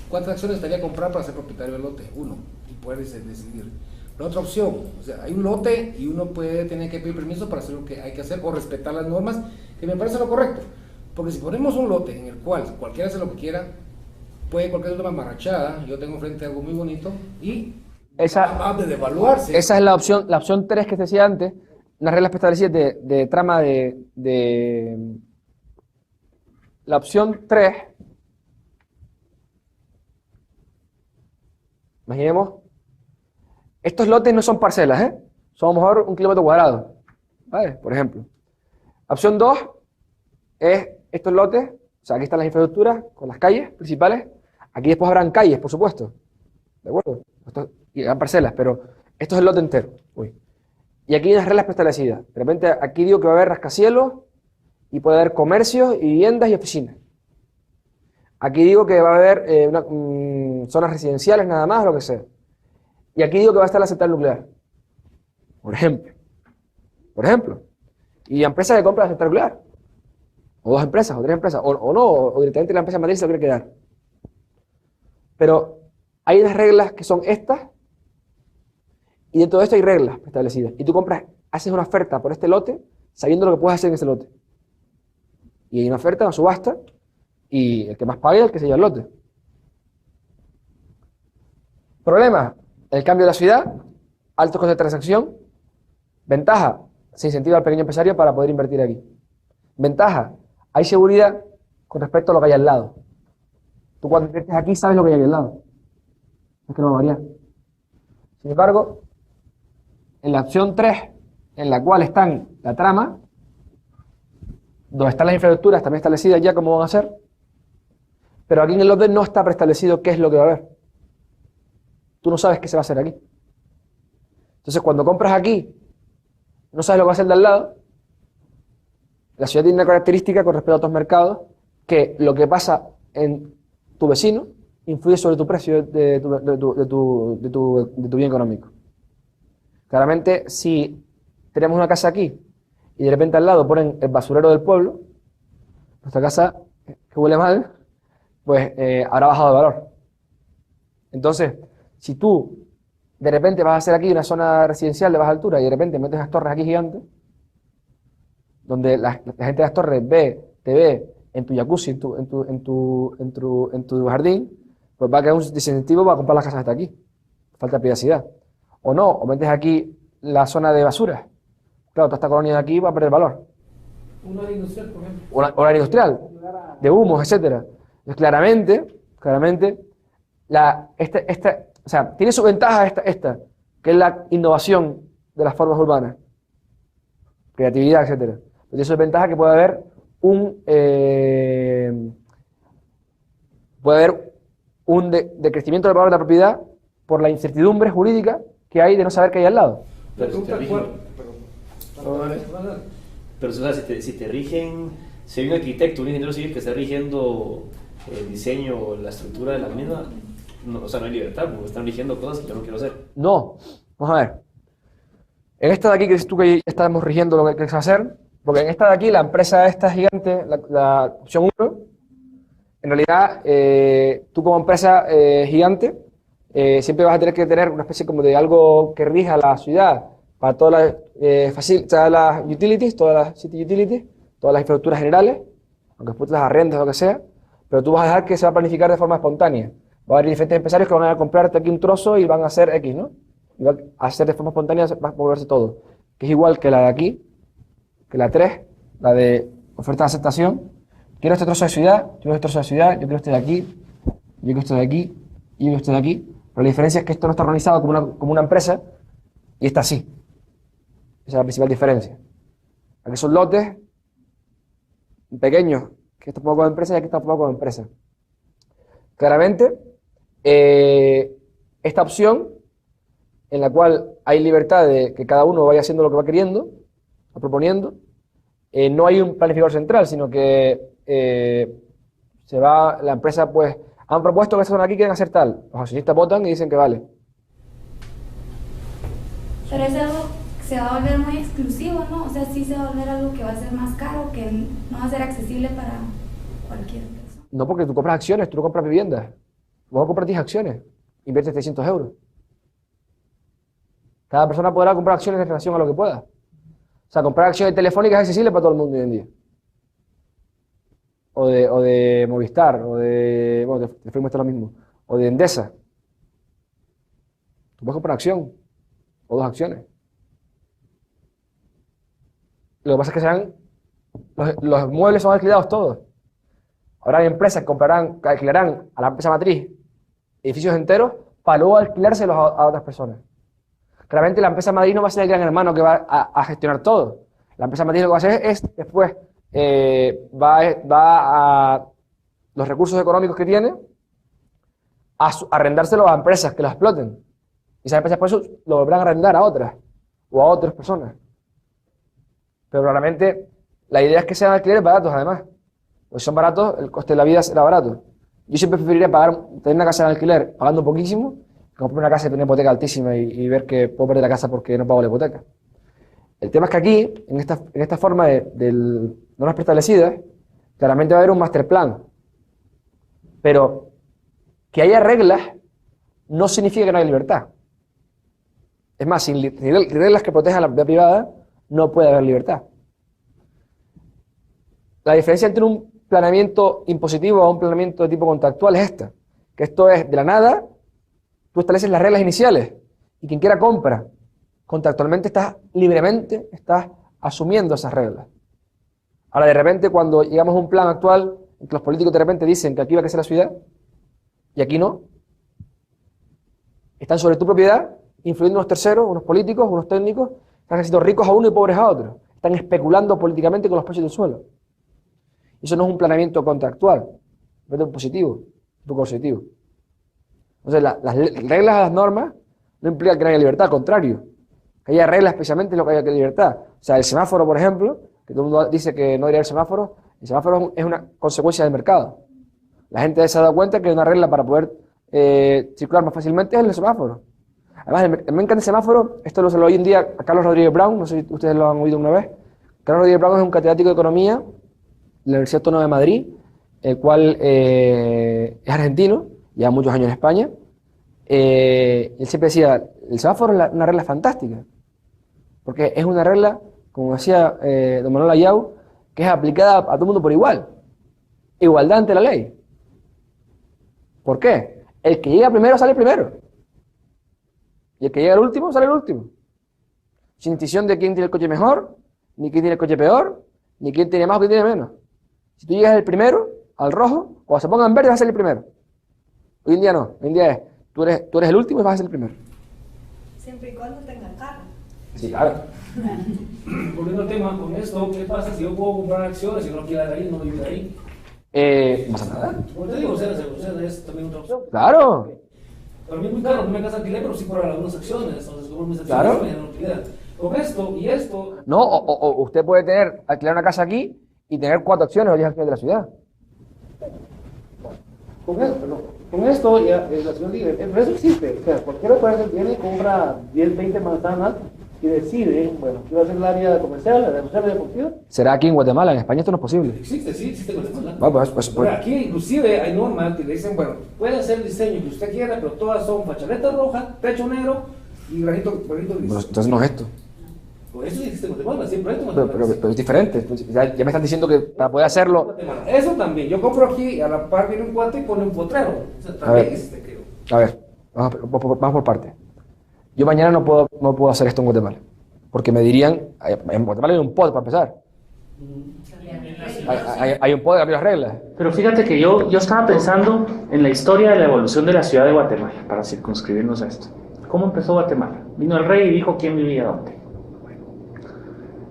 ¿Cuántas acciones estaría comprar para ser propietario del lote? Uno, y poder decidir. La otra opción, o sea, hay un lote y uno puede tener que pedir permiso para hacer lo que hay que hacer o respetar las normas, que me parece lo correcto. Porque si ponemos un lote en el cual cualquiera hace lo que quiera, puede cualquier otra mamarrachada, yo tengo frente a algo muy bonito y va a devaluarse.
Esa es la opción 3 que te decía antes, unas reglas preestablecidas de trama de... La opción 3, imaginemos, estos lotes no son parcelas, son a lo mejor 1 kilómetro cuadrado, ¿vale? Por ejemplo. Opción 2 es estos lotes, o sea, aquí están las infraestructuras con las calles principales, aquí después habrán calles, por supuesto, ¿de acuerdo? Y habrán parcelas, pero esto es el lote entero. Y aquí hay unas reglas preestablecidas. De repente aquí digo que va a haber rascacielos y puede haber comercios y viviendas y oficinas. Aquí digo que va a haber zonas residenciales nada más, lo que sea. Y aquí digo que va a estar la central nuclear. Por ejemplo. Y la empresa que compra la central nuclear. O 2 empresas, o 3 empresas. O no, o directamente la empresa matriz se lo quiere quedar. Pero hay unas reglas que son estas. Y dentro de esto hay reglas establecidas. Y tú haces una oferta por este lote, sabiendo lo que puedes hacer en ese lote. Y hay una oferta, una subasta, y el que más pague es el que se lleva el lote. Problema, el cambio de la ciudad, altos costes de transacción. Ventaja, se incentiva al pequeño empresario para poder invertir aquí. Ventaja, hay seguridad con respecto a lo que hay al lado. Tú cuando inviertes aquí sabes lo que hay aquí al lado. Es que no va a variar. Sin embargo, en la opción 3, en la cual están la trama, donde están las infraestructuras también establecidas ya cómo van a ser, pero aquí en el lote no está preestablecido qué es lo que va a haber. Tú no sabes qué se va a hacer aquí. Entonces, cuando compras aquí, no sabes lo que va a hacer de al lado. La ciudad tiene una característica con respecto a otros mercados, que lo que pasa en tu vecino influye sobre tu precio de tu bien económico. Claramente, si tenemos una casa aquí y de repente al lado ponen el basurero del pueblo, nuestra casa, que huele mal, pues habrá bajado de valor. Entonces, si tú de repente vas a hacer aquí una zona residencial de baja altura y de repente metes las torres aquí gigantes, donde la gente de las torres te ve en tu jacuzzi, en tu jardín, pues va a quedar un desincentivo para comprar las casas hasta aquí. Falta de privacidad. O no, o metes aquí la zona de basura. Claro, toda esta colonia de aquí va a perder valor.
Un área industrial, por ejemplo.
Un área industrial, de humos, etcétera. Entonces, claramente, o sea, tiene su ventaja esta, que es la innovación de las formas urbanas, creatividad, etcétera. Tiene su ventaja que puede haber un decrecimiento del valor de la propiedad por la incertidumbre jurídica que hay de no saber qué hay al lado.
Pero si te rigen, pero o sea, si te rigen, si hay un arquitecto, un ingeniero civil que está rigiendo el diseño o la estructura de la misma, no, o sea, no hay libertad, porque están rigiendo cosas que yo no quiero hacer.
No, vamos a ver. En esta de aquí que dices tú que estamos rigiendo lo que se va a hacer, porque en esta de aquí la empresa esta gigante, la opción 1, en realidad tú como empresa gigante siempre vas a tener que tener una especie como de algo que rija la ciudad para todas las utilities, todas las city utilities, todas las infraestructuras generales, aunque después las arrendas o lo que sea, pero tú vas a dejar que se va a planificar de forma espontánea. Va a haber diferentes empresarios que van a comprarte aquí un trozo y van a hacer X, ¿no? Y van a hacer de forma espontánea, va a moverse todo. Que es igual que la de aquí, que la 3, la de oferta de aceptación. Quiero este trozo de ciudad, yo quiero este trozo de ciudad, yo quiero este de aquí, yo quiero este de aquí, y yo quiero este de aquí. Pero la diferencia es que esto no está organizado como una empresa y está así. Esa es la principal diferencia. Aquí son lotes pequeños, que está poco de empresa y aquí está poco de empresa. Claramente, esta opción, en la cual hay libertad de que cada uno vaya haciendo lo que va queriendo, va proponiendo, no hay un planificador central, sino que la empresa pues, han propuesto que esa zona aquí quieren hacer tal, los accionistas votan y dicen que vale.
Pero es algo que se va a volver muy exclusivo, ¿no? O sea, sí se va a volver algo que va a ser más caro, que no va a ser accesible para cualquier persona.
No, porque tú compras acciones, tú no compras viviendas. Vos compras 10 acciones, inviertes 300 euros. Cada persona podrá comprar acciones en relación a lo que pueda. O sea, comprar acciones telefónicas es accesible para todo el mundo hoy en día. O de Movistar, bueno, de Firmo está lo mismo. O de Endesa. Tú puedes comprar acción, o 2 acciones. Lo que pasa es que los muebles son alquilados todos. Habrá empresas que alquilarán a la empresa matriz edificios enteros para luego alquilárselos a otras personas. Claramente la empresa matriz no va a ser el gran hermano que va a gestionar todo. La empresa matriz lo que va a hacer es después va a los recursos económicos que tiene a arrendárselos a empresas que los exploten. Y esas empresas por eso lo volverán a arrendar a otras o a otras personas. Pero claramente la idea es que sean alquileres baratos además. Pues si son baratos, el coste de la vida será barato. Yo siempre preferiría tener una casa en alquiler pagando poquísimo que comprar una casa y tener una hipoteca altísima y ver que puedo perder la casa porque no pago la hipoteca. El tema es que aquí, en esta forma de normas preestablecidas, claramente va a haber un master plan. Pero que haya reglas no significa que no haya libertad. Es más, sin reglas que protejan la propiedad privada, no puede haber libertad. La diferencia entre un planeamiento impositivo a un planeamiento de tipo contractual es esta, que esto es de la nada, tú estableces las reglas iniciales y quien quiera compra. Contractualmente estás libremente, estás asumiendo esas reglas. Ahora, de repente, cuando llegamos a un plan actual, en que los políticos de repente dicen que aquí va a crecer la ciudad y aquí no, están sobre tu propiedad, influyendo unos terceros, unos políticos, unos técnicos, están haciendo ricos a uno y pobres a otro. Están especulando políticamente con los precios del suelo. Eso no es un planeamiento contractual, es un positivo, un poco positivo. Entonces, las reglas a las normas no implican que no haya libertad, al contrario. Que haya reglas especialmente es lo que haya libertad. O sea, el semáforo, por ejemplo, que todo el mundo dice que no debería haber semáforo, el semáforo es una consecuencia del mercado. La gente se ha dado cuenta que una regla para poder circular más fácilmente es el semáforo. Además, me encanta el semáforo, esto se lo oí un día a Carlos Rodríguez Brown, no sé si ustedes lo han oído una vez. Carlos Rodríguez Brown es un catedrático de economía de la Universidad Autónoma de Madrid, el cual es argentino, lleva muchos años en España. Él siempre decía, el semáforo es una regla fantástica, porque es una regla, como decía don Manuel Ayau, que es aplicada a todo el mundo por igual. Igualdad ante la ley. ¿Por qué? El que llega primero sale primero. Y el que llega al último sale el último. Sin distinción de quién tiene el coche mejor, ni quién tiene el coche peor, ni quién tiene más o quién tiene menos. Si tú llegas el primero, al rojo, cuando se ponga en verde vas a ser el primero. Hoy en día no. Hoy en día es, tú eres el último y vas a ser el primero.
Siempre y cuando tenga carro.
Sí, claro.
Volviendo al tema, con esto, ¿qué pasa si yo puedo comprar acciones y no quiero ir ahí, no vivir ahí?
No pasa nada.
Como te digo, o sea, es también otra opción.
Claro.
Para mí es muy caro, no me casa alquiler, pero sí por algunas acciones. Entonces, como mis acciones
Claro.
me dan utilidad. Con esto y esto.
No, o usted puede alquilar una casa aquí y tener 4 acciones o 10 acciones de la ciudad.
Con esto ya la ciudad libre, eso existe. O sea, cualquiera puede hacer, viene y compra 10, 20 manzanas y decide, bueno, quiero hacer el área comercial, el área deportiva.
¿Será aquí en Guatemala? En España esto no es posible.
Existe, sí, existe Guatemala.
Bueno, pues.
Pero aquí inclusive hay normas que le dicen, bueno, puede hacer el diseño que usted quiera, pero todas son fachaleta roja, techo negro y granito gris.
Entonces no es esto.
Por eso existe Guatemala, siempre hay
Pero es diferente. Ya me están diciendo que para poder hacerlo.
Eso también, yo compro aquí, a la par viene un cuate y pone un potrero. O sea, también existe, creo.
A ver, vamos por partes. Yo mañana no puedo hacer esto en Guatemala. Porque me dirían, en Guatemala hay un pod para empezar. Hay un pod que cambia las reglas.
Pero fíjate que yo estaba pensando en la historia de la evolución de la ciudad de Guatemala, para circunscribirnos a esto. ¿Cómo empezó Guatemala? Vino el rey y dijo quién vivía dónde.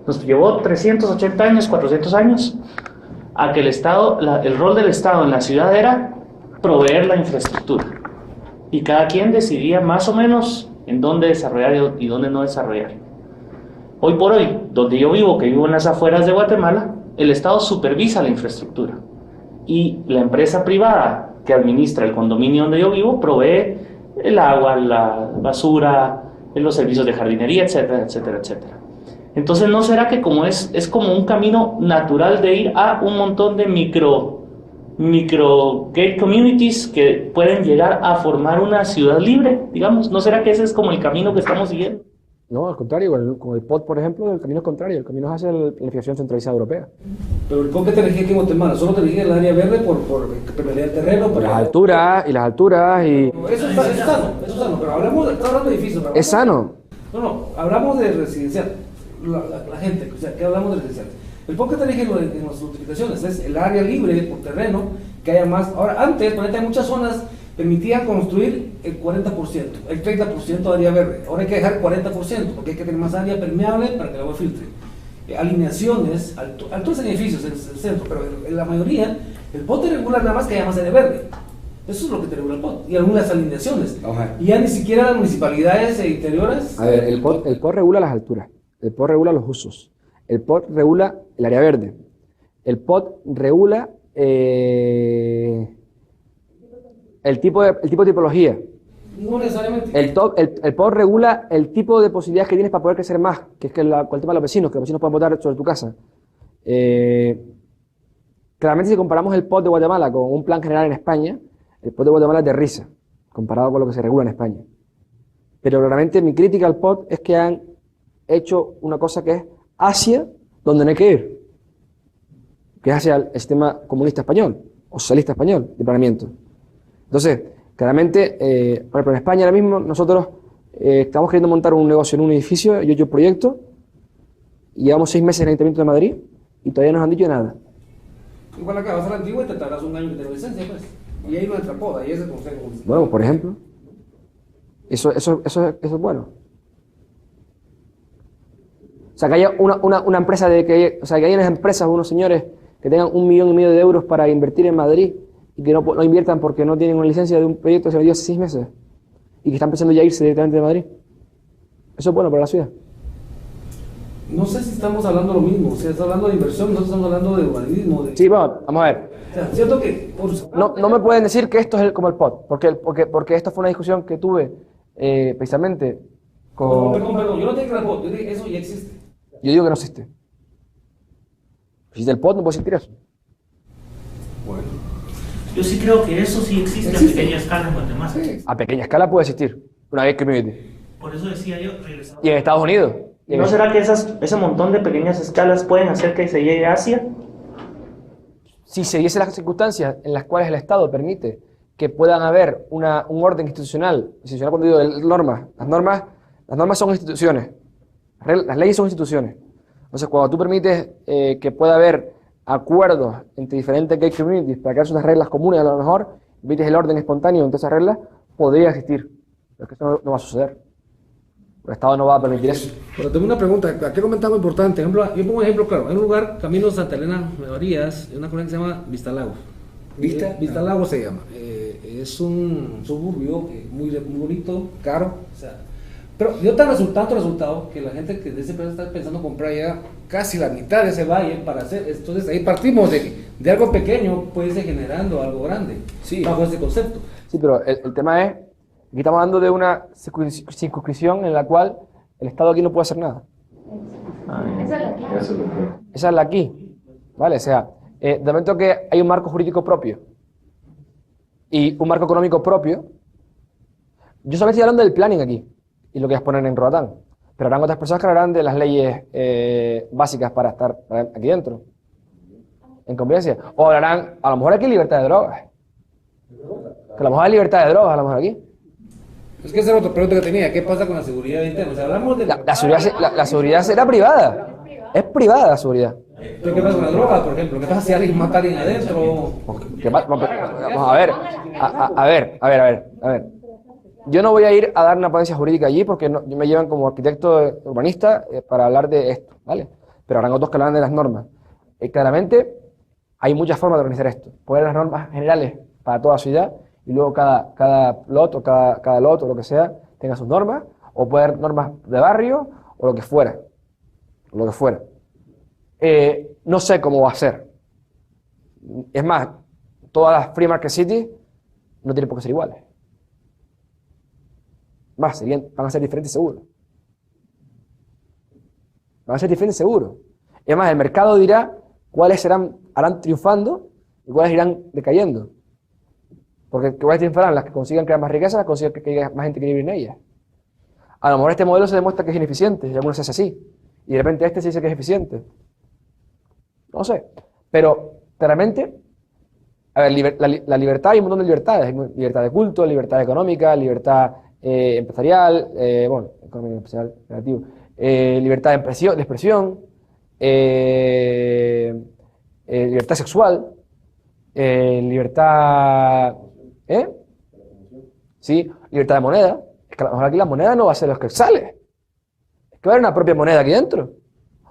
Nos llevó 380 años, 400 años, a que el Estado, el rol del Estado en la ciudad era proveer la infraestructura. Y cada quien decidía más o menos en dónde desarrollar y dónde no desarrollar. Hoy por hoy, donde yo vivo, que vivo en las afueras de Guatemala, el Estado supervisa la infraestructura. Y la empresa privada que administra el condominio donde yo vivo provee el agua, la basura, los servicios de jardinería, etcétera, etcétera, etcétera. Entonces, ¿no será que como es como un camino natural de ir a un montón de micro gate communities que pueden llegar a formar una ciudad libre, digamos? ¿No será que ese es como el camino que estamos siguiendo?
No, al contrario, con el POD, por ejemplo, el camino es contrario, el camino es hacia la planificación centralizada europea.
Pero el POD que te elegí aquí en Guatemala, solo te elegí el área verde por permeabilidad del terreno.
Las alturas y...
Eso es sano, pero hablamos de edificios.
¿Es sano?
No, hablamos de residencial, la gente, o sea, ¿qué hablamos de residencial? El POD que te elegí en las notificaciones es el área libre por terreno, que haya más. Ahora, antes, hay muchas zonas permitían construir el 40%, el 30% de área verde. Ahora hay que dejar 40%, porque hay que tener más área permeable para que el agua filtre. Alineaciones, altos edificios en el centro, pero en la mayoría, el POD te regula nada más que haya más área verde. Eso es lo que te regula el POD. Y algunas alineaciones. Y ya ni siquiera las municipalidades interiores.
A ver, el POD regula las alturas, el POD regula los usos, el POD regula el área verde, el POD regula el tipo de tipología.
No necesariamente.
El POD regula el tipo de posibilidades que tienes para poder crecer más, que es con el tema de los vecinos, que los vecinos puedan votar sobre tu casa. Claramente, si comparamos el POD de Guatemala con un plan general en España, el POD de Guatemala es de risa, comparado con lo que se regula en España. Pero claramente mi crítica al POD es que han hecho una cosa que es hacia donde no hay que ir, que es hacia el sistema comunista español, o socialista español, de planeamiento. Entonces, Claramente, por ejemplo, en España ahora mismo nosotros estamos queriendo montar un negocio en un edificio, yo proyecto, y llevamos 6 meses en el Ayuntamiento de Madrid y todavía no nos han dicho nada.
Igual acá vas a la antigua y te tardas un año en tener licencia, pues. Y ahí no entra poda, ahí es el consejo.
Bueno, por ejemplo, eso es bueno. O sea, que haya una empresa o sea, que haya unas empresas, unos señores que tengan 1,5 millones de euros para invertir en Madrid y que no inviertan porque no tienen una licencia de un proyecto que se vendió hace 6 meses y que están pensando ya irse directamente de Madrid. Eso es bueno para la ciudad.
No sé si estamos hablando lo mismo, o sea, estás hablando de inversión, nosotros estamos hablando de urbanismo.
Sí, bueno, vamos a ver.
O sea, cierto que...
No me pueden decir que esto es como el POT, porque esto fue una discusión que tuve precisamente con...
Perdón, yo no te digo el POT, yo digo que eso ya existe.
Yo digo que no existe. Si existe el POT, no puede existir eso.
Bueno.
Yo sí creo que eso sí existe a pequeña escala en Guatemala.
Sí. A pequeña escala puede existir, una gay community.
Por eso decía yo, regresando.
Y en Estados Unidos.
¿Y no será que ese montón de pequeñas escalas pueden hacer que se llegue a Asia?
Si se diese las circunstancias en las cuales el Estado permite que puedan haber un orden institucional cuando digo normas, las normas son instituciones, las leyes son instituciones. Entonces, cuando tú permites que pueda haber acuerdos entre diferentes gay communities para crear unas reglas comunes, a lo mejor, permites el orden espontáneo entre esas reglas, podría existir. Pero es que eso no va a suceder. El Estado no va a permitir eso.
Pero tengo una pregunta, aquí comentaba algo importante. Ejemplo, yo pongo un ejemplo claro. Hay un lugar, Camino Santa Elena de Varías, hay una colonia que se llama Vista Lagos. Vista Lagos se llama. Es un suburbio muy bonito, caro. O sea, pero dio tanto resultado que la gente que de ese país está pensando comprar ya casi la mitad de ese valle para hacer. Entonces ahí partimos de algo pequeño, puede ir generando algo grande, sí, bajo ese concepto.
Sí, pero el tema es, aquí estamos hablando de una circunscripción en la cual el Estado aquí no puede hacer nada. Esa es la aquí. ¿Vale? O sea, de momento que hay un marco jurídico propio y un marco económico propio, yo solamente estoy hablando del planning aquí y lo que es poner en Roatán. Pero habrán otras personas que hablarán de las leyes básicas para estar aquí dentro, en convivencia. O hablarán, a lo mejor aquí libertad de drogas. Que a lo mejor hay libertad de drogas, a lo mejor aquí.
Es que esa es otra pregunta que tenía. ¿Qué pasa con la seguridad interna? O sea, hablamos de...
La seguridad será privada. Es privada la seguridad.
¿Pero qué pasa con la droga, por ejemplo? ¿Qué pasa si alguien mata a alguien adentro?
Vamos a ver. Yo no voy a ir a dar una ponencia jurídica allí porque me llevan como arquitecto urbanista para hablar de esto, ¿vale? Pero habrán otros que hablarán de las normas. Claramente hay muchas formas de organizar esto. Poner las normas generales para toda la ciudad y luego cada lot o cada lot o lo que sea tenga sus normas, o puede haber normas de barrio o lo que fuera. No sé cómo va a ser. Es más, todas las free market cities no tienen por qué ser iguales. Más, van a ser diferentes seguro. Es más, el mercado dirá cuáles harán triunfando y cuáles irán decayendo. Porque cuáles triunfarán, las que consigan crear más riqueza, las que consigan que haya más gente que vive en ellas. A lo mejor este modelo se demuestra que es ineficiente, y algunos se hace así. Y de repente este se dice que es eficiente. No sé. Pero, claramente, a ver, la libertad, hay un montón de libertades. Hay libertad de culto, libertad económica, libertad empresarial, económica empresarial, relativo, libertad de expresión, libertad sexual, libertad... Sí, libertad de moneda. Es que a lo mejor aquí la moneda no va a ser lo que sale. Es que va a haber una propia moneda aquí dentro.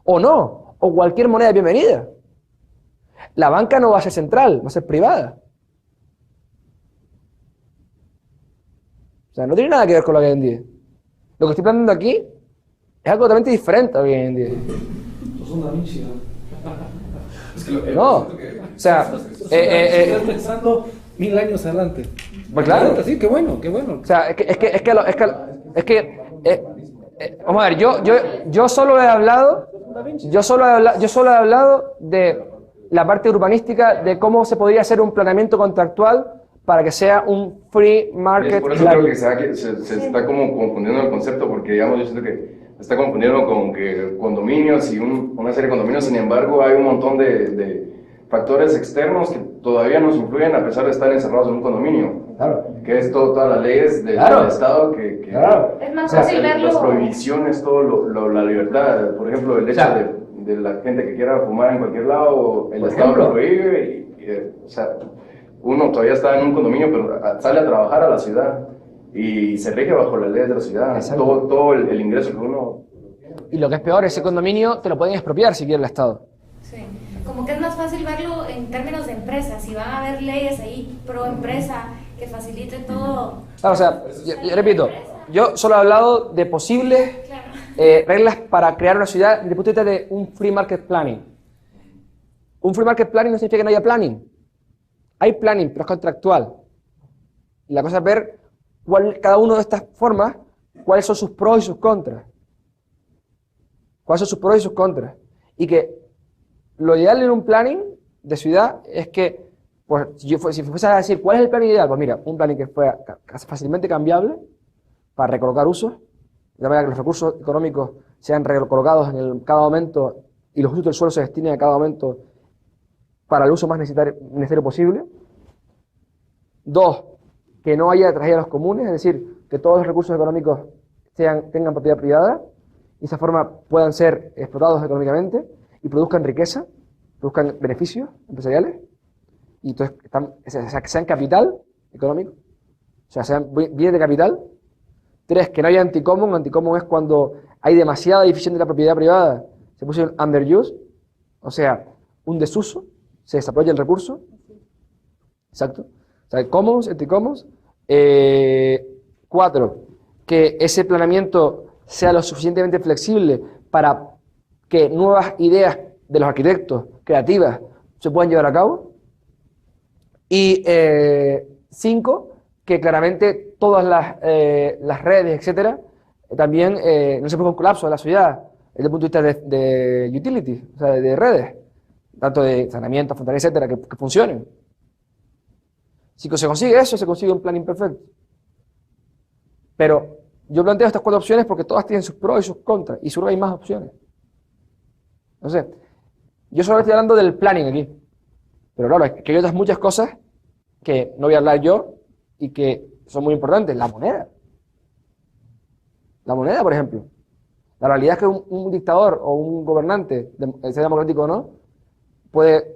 O no, o cualquier moneda bienvenida. La banca no va a ser central, va a ser privada. O sea, no tiene nada que ver con lo que hay hoy en día. Lo que estoy planteando aquí es algo totalmente diferente a lo que hay hoy en día.
Es una bicha.
No, o sea...
Estás pensando 1000 años adelante.
Pues claro.
Sí, qué bueno.
O sea, vamos a ver, yo solo he hablado de la parte urbanística, de cómo se podría hacer un planeamiento contractual para que sea un free market.
Es por eso creo que se está como confundiendo el concepto, porque digamos, yo siento que se está confundiendo con que condominios y una serie de condominios. Sin embargo, hay un montón de factores externos que todavía nos influyen a pesar de estar encerrados en un condominio. que es todas las leyes del Estado que
Es más fácil verlo.
Las prohibiciones, la libertad, por ejemplo, el hecho de la gente que quiera fumar en cualquier lado, el Estado lo prohíbe, o sea, uno todavía está en un condominio, pero sale a trabajar a la ciudad y se rige bajo las leyes de la ciudad, todo el ingreso que uno...
Y lo que es peor, ese condominio te lo pueden expropiar si quiere el Estado.
Sí, como que es más fácil verlo en términos de empresas, si van a haber leyes ahí pro empresa que facilite todo.
Claro, o sea, yo repito, yo solo he hablado de posibles reglas para crear una ciudad desde el punto de vista de un free market planning. Un free market planning no significa que no haya planning. Hay planning, pero es contractual. Y la cosa es ver cada una de estas formas, cuáles son sus pros y sus contras. Cuáles son sus pros y sus contras. Y que lo ideal en un planning de ciudad es que, pues, si fuese a decir cuál es el planning ideal, pues mira, un planning que fuera fácilmente cambiable para recolocar usos, de manera que los recursos económicos sean recolocados en cada momento y los usos del suelo se destinen a cada momento para el uso más necesario posible. 2, que no haya tragedia a los comunes, es decir, que todos los recursos económicos tengan propiedad privada y de esa forma puedan ser explotados económicamente y produzcan riqueza, produzcan beneficios empresariales, y entonces que sean capital económico, o sea, sean bienes de capital. 3, que no haya anticommon. Anticommon es cuando hay demasiada división de la propiedad privada, se puso un underuse, o sea, un desuso, se desaprovecha el recurso. Exacto. O sea, commons, anticommons. 4, que ese planeamiento sea lo suficientemente flexible para que nuevas ideas de los arquitectos creativas se puedan llevar a cabo. Y 5, que claramente todas las redes, etcétera, también no se produzca un colapso de la ciudad desde el punto de vista de utilities, o sea, de redes, tanto de saneamiento, fontanería, etcétera, que funcionen. Si se consigue eso, se consigue un plan imperfecto. Pero yo planteo estas 4 opciones porque todas tienen sus pros y sus contras, y seguro hay más opciones. Entonces, yo solo estoy hablando del planning aquí. Pero claro, es que hay otras muchas cosas que no voy a hablar yo y que son muy importantes. La moneda. La moneda, por ejemplo. La realidad es que un dictador o un gobernante, sea democrático o no, puede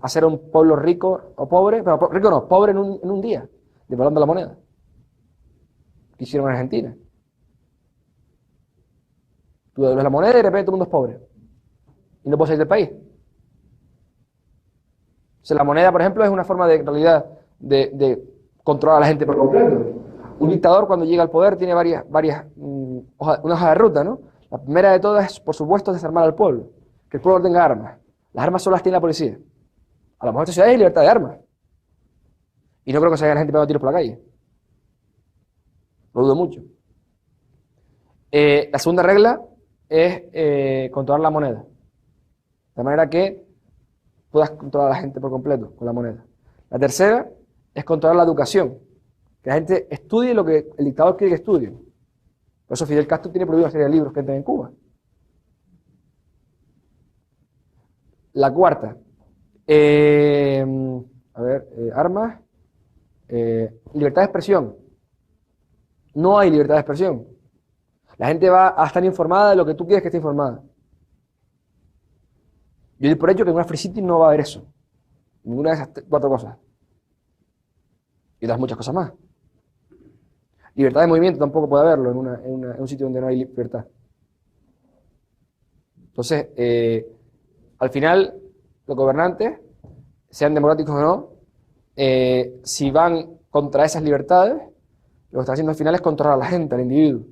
hacer a un pueblo rico o pobre, pero rico no, pobre en un día, devaluando la moneda. Que hicieron en Argentina. Tú devuelves la moneda y de repente todo el mundo es pobre. Y no puede salir del país. O sea, la moneda, por ejemplo, es una forma de, en realidad, de controlar a la gente por completo. Un dictador, cuando llega al poder, tiene una hoja de ruta, ¿no? La primera de todas es, por supuesto, desarmar al pueblo. Que el pueblo tenga armas. Las armas solo las tiene la policía. A lo mejor esta ciudad hay libertad de armas. Y no creo que se haya la gente pegando tiros por la calle. Lo dudo mucho. La segunda regla es controlar la moneda. De manera que puedas controlar a la gente por completo con la moneda. La tercera es controlar la educación. Que la gente estudie lo que el dictador quiere que estudie. Por eso Fidel Castro tiene prohibido una serie de libros que entran en Cuba. La cuarta. Armas. Libertad de expresión. No hay libertad de expresión. La gente va a estar informada de lo que tú quieres que esté informada. Yo doy por hecho que en una free city no va a haber eso. Ninguna de esas 4 cosas. Y otras muchas cosas más. Libertad de movimiento tampoco puede haberlo en un sitio donde no hay libertad. Entonces, al final, los gobernantes, sean democráticos o no, si van contra esas libertades, lo que están haciendo al final es controlar a la gente, al individuo.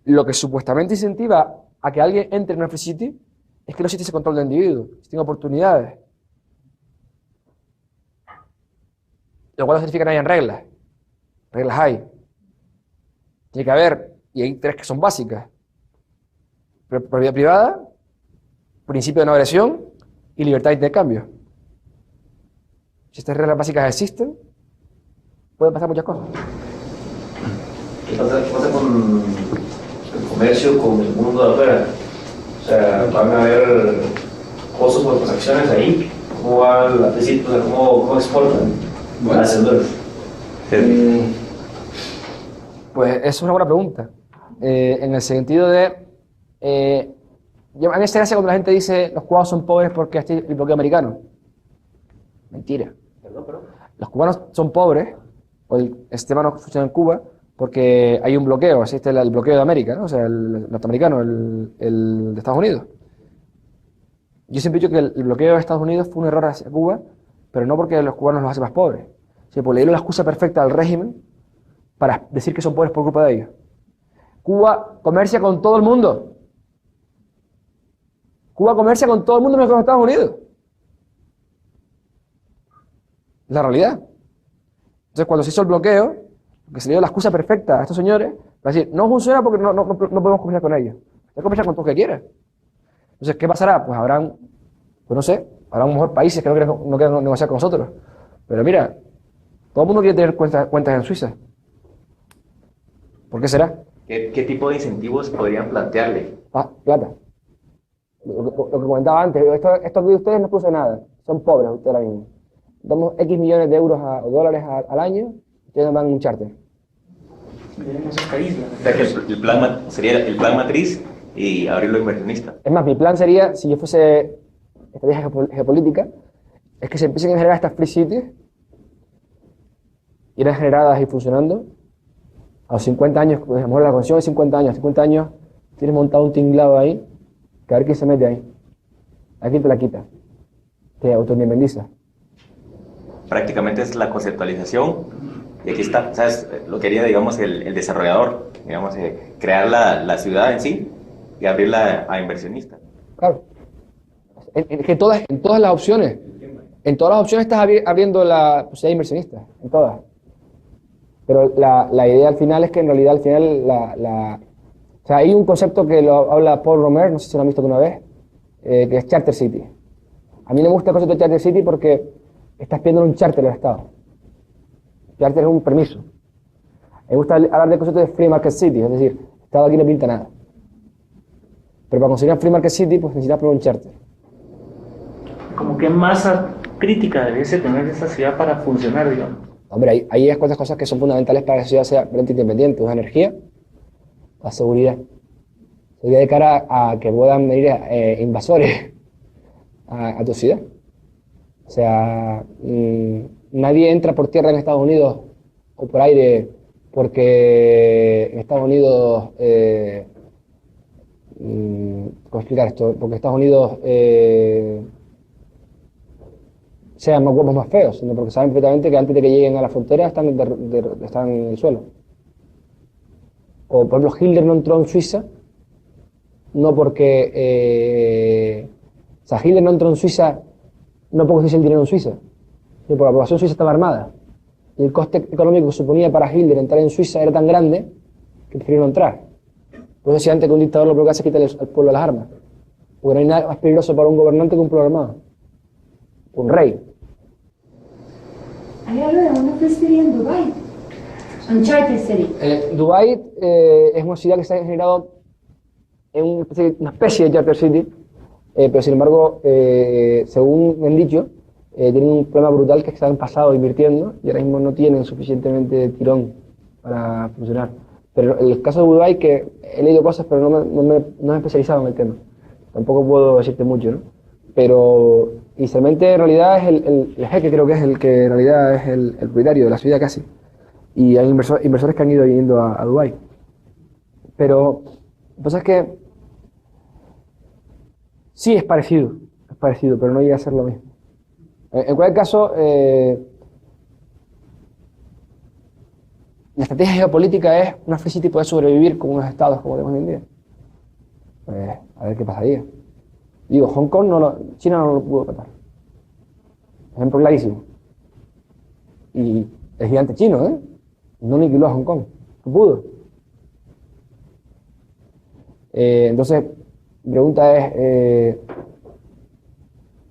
Lo que supuestamente incentiva a que alguien entre en una free city es que no existe ese control del individuo, existen oportunidades. Lo cual no significa que no hayan reglas. Reglas hay. Tiene que haber, y hay 3 que son básicas. Propiedad privada, principio de no agresión y libertad de intercambio. Si estas reglas básicas existen, pueden pasar muchas cosas.
¿Qué pasa con el comercio, con el mundo de afuera? O sea, van a haber costos por transacciones ahí. ¿Cómo va la pesita? ¿Cómo exportan? Bueno.
Pues eso es una buena pregunta. En el sentido de... a mí se hace cuando la gente dice los cubanos son pobres porque es el bloqueo americano. Mentira. Los cubanos son pobres, o el sistema no funciona en Cuba, porque hay un bloqueo, existe el bloqueo de América, ¿no? O sea, el norteamericano, el de Estados Unidos. Yo siempre he dicho que el bloqueo de Estados Unidos fue un error hacia Cuba, pero no porque los cubanos los hacen más pobres, sino porque le dieron la excusa perfecta al régimen para decir que son pobres por culpa de ellos. Cuba comercia con todo el mundo. Cuba comercia con todo el mundo menos con Estados Unidos. Es la realidad. Entonces, cuando se hizo el bloqueo, que se le dio la excusa perfecta a estos señores, para decir, no funciona porque no podemos comerciar con ellos. Usted comercia con todo lo que quiera. Entonces, ¿qué pasará? Pues habrán, pues no sé, habrá a lo mejor países que no quieran negociar con nosotros. Pero mira, todo el mundo quiere tener cuentas en Suiza. ¿Por qué será?
¿Qué tipo de incentivos podrían plantearle?
Plata. Lo que comentaba antes, esto aquí de ustedes no produce nada. Son pobres ustedes ahora mismo. Damos X millones de euros o dólares al año, ustedes nos dan un charter.
Tenemos esta isla.
O sea, que el plan sería el plan matriz y abrirlo a inversionistas.
Es más, mi plan sería, si yo fuese estrategia geopolítica, es que se empiecen a generar estas free cities, y eran generadas y funcionando, a los 50 años, pues a lo mejor la concesión es 50 años, tienes montado un tinglado ahí, que a ver quién se mete ahí, a quién te la quita, te autoindependiza.
Prácticamente es la conceptualización, y aquí está, ¿sabes? Lo que haría, digamos, el desarrollador, digamos, crear la ciudad en sí y abrirla a inversionistas.
Claro. En todas las opciones estás abriendo la posibilidad de inversionistas, en todas. Pero la idea al final es que en realidad al final o sea, hay un concepto que lo habla Paul Romer, no sé si lo han visto alguna vez, que es Charter City. A mí no me gusta el concepto de Charter City porque estás pidiendo un charter del Estado. Charter es un permiso. Me gusta hablar del concepto de Free Market City, es decir, el Estado aquí no pinta nada. Pero para conseguir una Free Market City, pues necesitas poner un charter.
Como que masa crítica debiese tener esa ciudad para funcionar, digamos.
Hombre, hay cuantas cosas que son fundamentales para que la ciudad sea realmente independiente. La energía, la seguridad. Seguridad de cara a que puedan venir invasores a tu ciudad. O sea, nadie entra por tierra en Estados Unidos o por aire porque en Estados Unidos, ¿cómo explicar esto? Porque Estados Unidos sean más guapos, más feos, sino porque saben perfectamente que antes de que lleguen a la frontera están en el suelo. O por ejemplo, Hitler no entró en Suiza, no porque... o sea, Hitler no entró en Suiza no porque se hizo el dinero en Suiza, sino porque la población suiza estaba armada. Y el coste económico que suponía para Hitler entrar en Suiza era tan grande que prefirió no entrar. Por eso si antes que un dictador lo que hace es quitarle al pueblo las armas. Porque no hay nada más peligroso para un gobernante que un pueblo armado. Un rey.
Hay algo de una free city en Dubái. Uncharted City.
Dubái es una ciudad que se ha generado en una especie de Charter City, pero sin embargo, según me han dicho, tienen un problema brutal que es que se han pasado invirtiendo y ahora mismo no tienen suficientemente tirón para funcionar. Pero el caso de Dubái, que he leído cosas, pero no me he especializado en el tema. Tampoco puedo decirte mucho, ¿no? Pero inicialmente en realidad es el jeque, creo que es el que en realidad es el propietario de la ciudad casi. Y hay inversores que han ido yendo a Dubái. Pero lo que pasa es que sí es parecido, pero no llega a ser lo mismo. En cualquier caso, la estrategia geopolítica es una free city poder sobrevivir con unos estados como tenemos hoy en día. Pues a ver qué pasaría. Digo, Hong Kong China no lo pudo tratar. Ejemplo clarísimo. Y el gigante chino, no aniquiló a Hong Kong. No pudo. Entonces, mi pregunta es,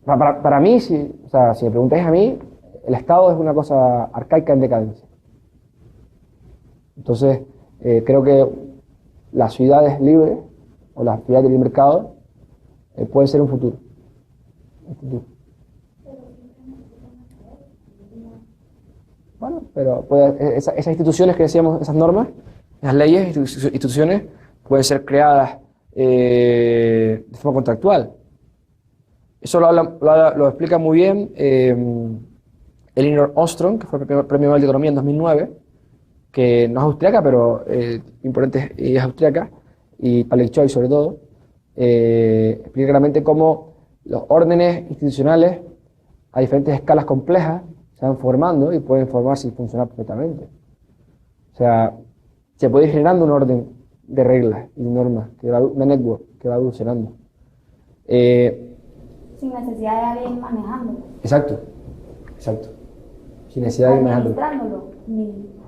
para mí, si me preguntáis a mí, el Estado es una cosa arcaica en decadencia. Entonces, creo que las ciudades libres o las ciudades del mercado pueden ser un futuro. Bueno, pero esas instituciones que decíamos, esas normas, esas leyes, instituciones, pueden ser creadas de forma contractual. Eso lo explica muy bien Elinor Ostrom, que fue el Premio Nobel de Economía en 2009, que no es austriaca, pero importante, y es austriaca, y Patrick Choi sobre todo, explica claramente cómo los órdenes institucionales a diferentes escalas complejas se van formando y pueden formarse y funcionar perfectamente. O sea, se puede ir generando un orden de reglas y de normas, una network que va evolucionando.
Sin necesidad de alguien manejándolo.
Exacto, exacto. Sin necesidad de alguien manejándolo.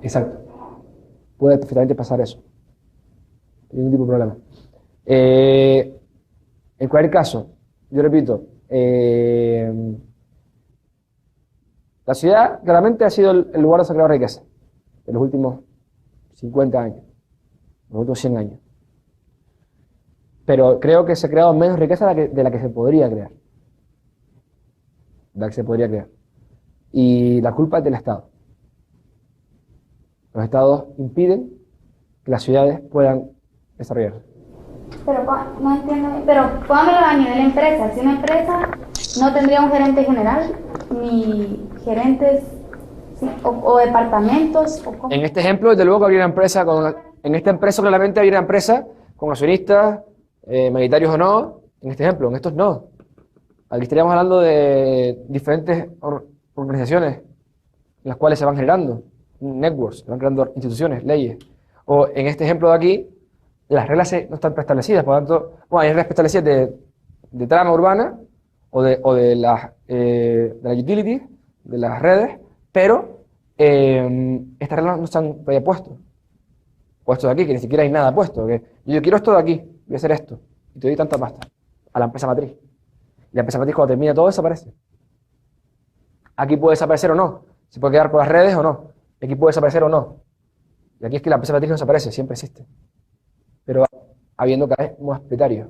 Exacto. Puede perfectamente pasar eso. Sin ningún tipo de problema. En cualquier caso, yo repito, la ciudad claramente ha sido el lugar donde se ha creado riqueza en los últimos 50 años, los últimos 100 años. Pero creo que se ha creado menos riqueza de la que se podría crear. De la que se podría crear. Y la culpa es del Estado. Los estados impiden que las ciudades puedan desarrollarse.
Pero no entiendo, pero póngamelo a nivel empresa. Si una empresa no tendría un gerente general, ni gerentes o departamentos.
En este ejemplo, desde luego que habría una empresa en esta empresa claramente habría una empresa con accionistas, mayoritarios o no. En este ejemplo, en estos no. Aquí estaríamos hablando de diferentes organizaciones en las cuales se van generando networks, se van creando instituciones, leyes. O en este ejemplo de aquí, las reglas no están preestablecidas, por lo tanto, bueno, hay reglas preestablecidas de trama urbana o de las utilities, de las redes, pero estas reglas no están todavía puestos aquí, que ni siquiera hay nada puesto. Que yo quiero esto de aquí, voy a hacer esto, y te doy tanta pasta a la empresa matriz. Y la empresa matriz cuando termina todo desaparece. Aquí puede desaparecer o no, se puede quedar por las redes o no, aquí puede desaparecer o no. Y aquí es que la empresa matriz no desaparece, siempre existe. Pero habiendo cada vez más propietarios.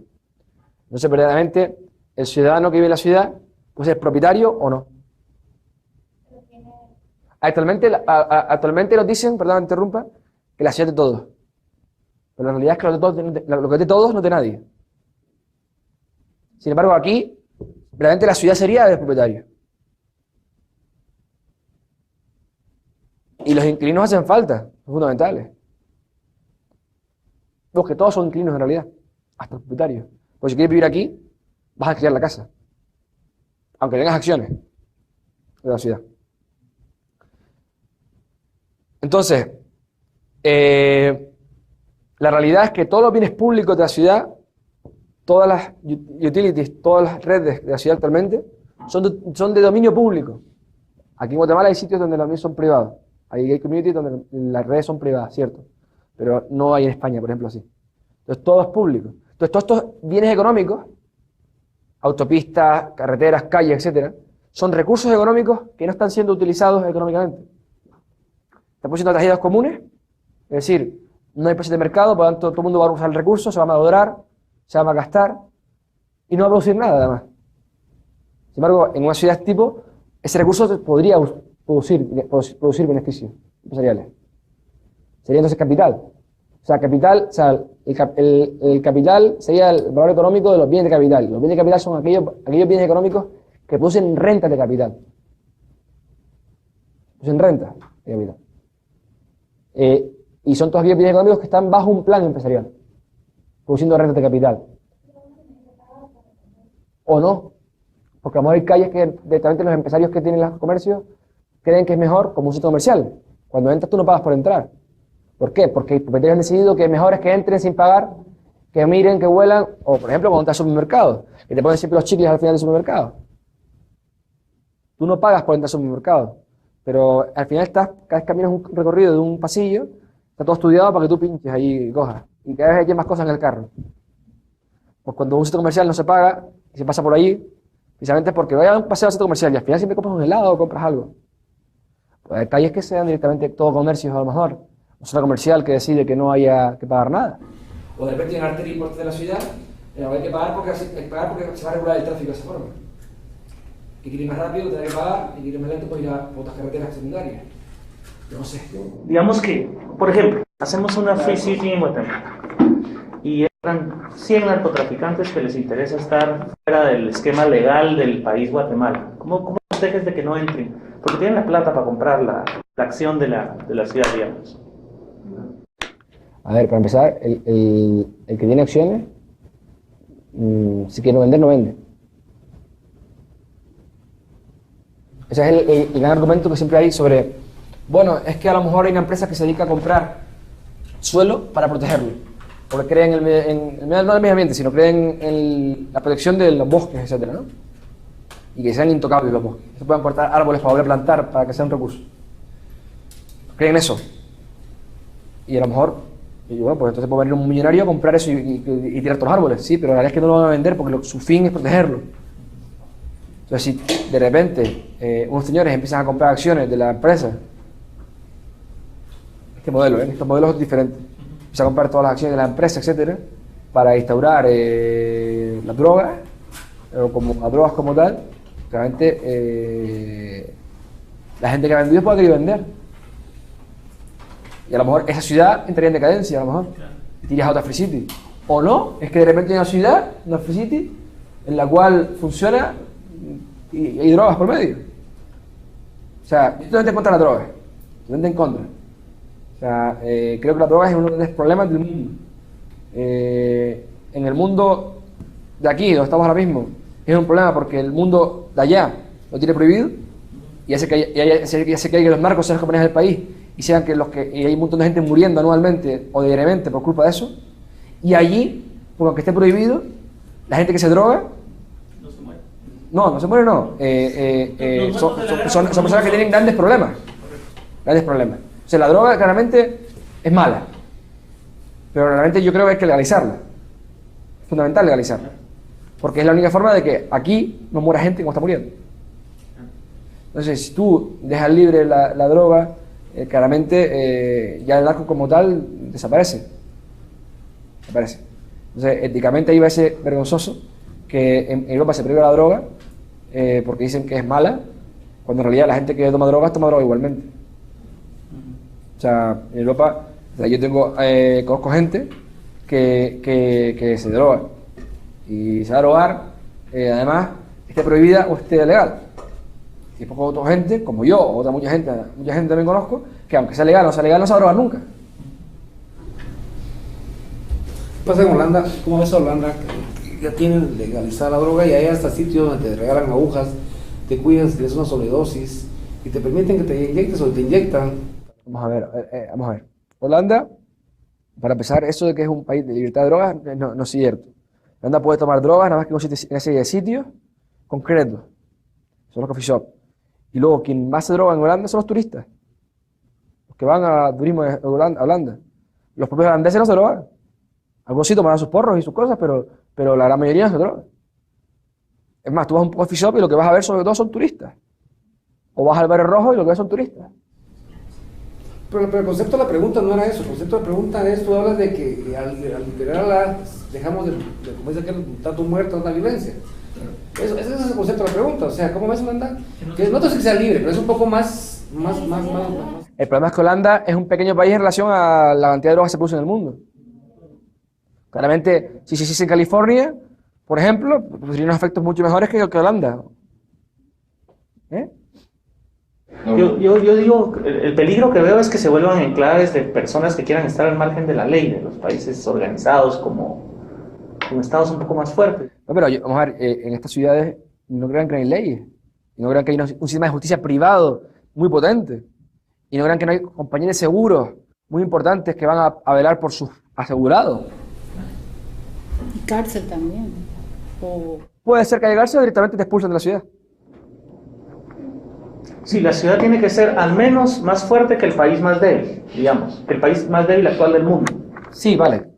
Entonces, verdaderamente, el ciudadano que vive en la ciudad puede ser propietario o no. Actualmente nos dicen, perdón, interrumpa, que la ciudad es de todos. Pero la realidad es que lo que es de todos no es de nadie. Sin embargo, aquí, realmente la ciudad sería del propietario. Y los inquilinos hacen falta, son fundamentales. Porque todos son inquilinos en realidad, hasta el propietario. Porque si quieres vivir aquí, vas a alquilar la casa. Aunque tengas acciones de la ciudad. Entonces, la realidad es que todos los bienes públicos de la ciudad, todas las utilities, todas las redes de la ciudad actualmente, son de dominio público. Aquí en Guatemala hay sitios donde los bienes son privados. Hay communities donde las redes son privadas, cierto. Pero no hay en España, por ejemplo, así. Entonces todo es público. Entonces todos estos bienes económicos, autopistas, carreteras, calles, etcétera, son recursos económicos que no están siendo utilizados económicamente. Están pusiendo tejidos comunes, es decir, no hay precios de mercado, por lo tanto todo el mundo va a usar el recurso, se va a madurar, se va a gastar y no va a producir nada además. Sin embargo, en una ciudad tipo, ese recurso podría producir beneficios empresariales. Sería entonces capital. O sea, el capital sería el valor económico de los bienes de capital. Los bienes de capital son aquellos bienes económicos que producen rentas de capital. Producen rentas de capital. Y son todos aquellos bienes económicos que están bajo un plan empresarial, produciendo rentas de capital. O no. Porque a lo mejor hay calles que directamente los empresarios que tienen los comercios creen que es mejor como un centro comercial. Cuando entras tú no pagas por entrar. ¿Por qué? Porque los propietarios han decidido que es mejor que entren sin pagar, que miren, que huelan, o por ejemplo cuando estás al supermercado, que te ponen siempre los chicles al final del supermercado. Tú no pagas por entrar al supermercado, pero al final cada vez caminas un recorrido de un pasillo, está todo estudiado para que tú pinches ahí y cojas, y cada vez hay más cosas en el carro. Pues cuando un centro comercial no se paga, y se pasa por ahí, precisamente porque vaya a un paseo al centro comercial y al final siempre compras un helado o compras algo. Pues hay calles que sean directamente todo comercios a lo mejor, una zona comercial que decide que no haya que pagar nada. O de repente hay una arteria importante de la ciudad, pero hay que pagar porque se va a regular el tráfico de esa forma. Que quiere ir más rápido, tener que pagar, y quiere ir más lento, pues ir a otras carreteras secundarias. Yo no sé.
Digamos que, por ejemplo, hacemos una free city en Guatemala y entran 100 narcotraficantes que les interesa estar fuera del esquema legal del país Guatemala. ¿Cómo proteges de que no entren? Porque tienen la plata para comprar la acción de la ciudad, digamos.
A ver, para empezar, el que tiene acciones, si quiere no vender, no vende. Ese es el gran argumento que siempre hay sobre, bueno, es que a lo mejor hay una empresa que se dedica a comprar suelo para protegerlo, porque creen no en el medio ambiente, sino creen en la protección de los bosques, etcétera, ¿no? Y que sean intocables los bosques, se puedan cortar árboles para volver a plantar, para que sea un recurso. Creen eso. Y a lo mejor, y bueno, pues entonces puede venir un millonario a comprar eso y tirar todos los árboles, sí, pero la realidad es que no lo van a vender porque su fin es protegerlo. Entonces, si de repente unos señores empiezan a comprar acciones de la empresa, este modelo, estos modelos son diferentes, empiezan a comprar todas las acciones de la empresa, etcétera, para instaurar las drogas, o como las drogas como tal, realmente la gente que ha vendido puede querer vender. Y a lo mejor esa ciudad entraría en decadencia, a lo mejor, y tiras a otra free city. O no, es que de repente hay una ciudad, una free city, en la cual funciona y hay drogas por medio. O sea, yo totalmente en contra de las drogas, totalmente en contra. O sea, creo que la droga es uno de los problemas del mundo. En el mundo de aquí, donde estamos ahora mismo, es un problema porque el mundo de allá lo tiene prohibido y hace que los narcos sean los que manejan el país y sean y hay un montón de gente muriendo anualmente o diariamente por culpa de eso. Y allí, porque aunque esté prohibido, la gente que se droga no se muere, no. Son personas que tienen grandes problemas. Grandes problemas. O sea, la droga claramente es mala. Pero realmente yo creo que hay que legalizarla. Es fundamental legalizarla. Porque es la única forma de que aquí no muera gente como está muriendo. Entonces, si tú dejas libre la droga, claramente ya el narco como tal desaparece. Entonces, éticamente ahí va a ser vergonzoso que en Europa se prohíba la droga porque dicen que es mala, cuando en realidad la gente que toma droga igualmente. O sea, en Europa, o sea, yo conozco gente que se droga y se va a drogar, además esté prohibida o esté legal. Y después otra gente, como yo, o mucha gente también conozco, que aunque sea legal o no sea legal, no se va a drogar nunca.
¿Qué pasa en Holanda? ¿Cómo ves a Holanda? Ya tienen legalizada la droga y hay hasta sitios donde te regalan agujas, te cuidan si tienes una sobredosis y te permiten que te inyectes o te inyectan.
Vamos a ver. Holanda, para empezar, eso de que es un país de libertad de drogas no es cierto. Holanda puede tomar drogas nada más que en una serie de sitios concretos. Son los coffee shops. Y luego quien más se droga en Holanda son los turistas. Los que van a turismo a Holanda. Los propios holandeses no se drogan. Algunos sí toman sus porros y sus cosas, pero la gran mayoría no se droga. Es más, tú vas a un coffee shop y lo que vas a ver sobre todo son turistas. O vas al Barrio Rojo y lo que ves son turistas.
Pero el concepto de la pregunta no era eso. El concepto de la pregunta es, tú hablas de que al liberarla dejamos de como dice aquel, tanto muerto, tanta violencia. Ese es el concepto de la pregunta. O sea, ¿cómo ves Holanda? Que no te sé que sea libre, pero es un poco más.
El problema es que Holanda es un pequeño país en relación a la cantidad de drogas que se produce en el mundo. Claramente, si se hiciese en California, por ejemplo, tendría unos efectos mucho mejores que Holanda.
Yo digo, el peligro que veo es que se vuelvan enclaves de personas que quieran estar al margen de la ley, de los países organizados con estados un poco más fuertes.
No, pero vamos a ver, en estas ciudades no crean que hay leyes, y no crean que hay un sistema de justicia privado muy potente, y no crean que no hay compañías de seguros muy importantes que van a velar por sus asegurados.
Y cárcel también.
Puede ser que haya cárcel o directamente te expulsan de la ciudad.
Sí, la ciudad tiene que ser al menos más fuerte que el país más débil, digamos, que el país más débil actual del mundo.
Sí, vale.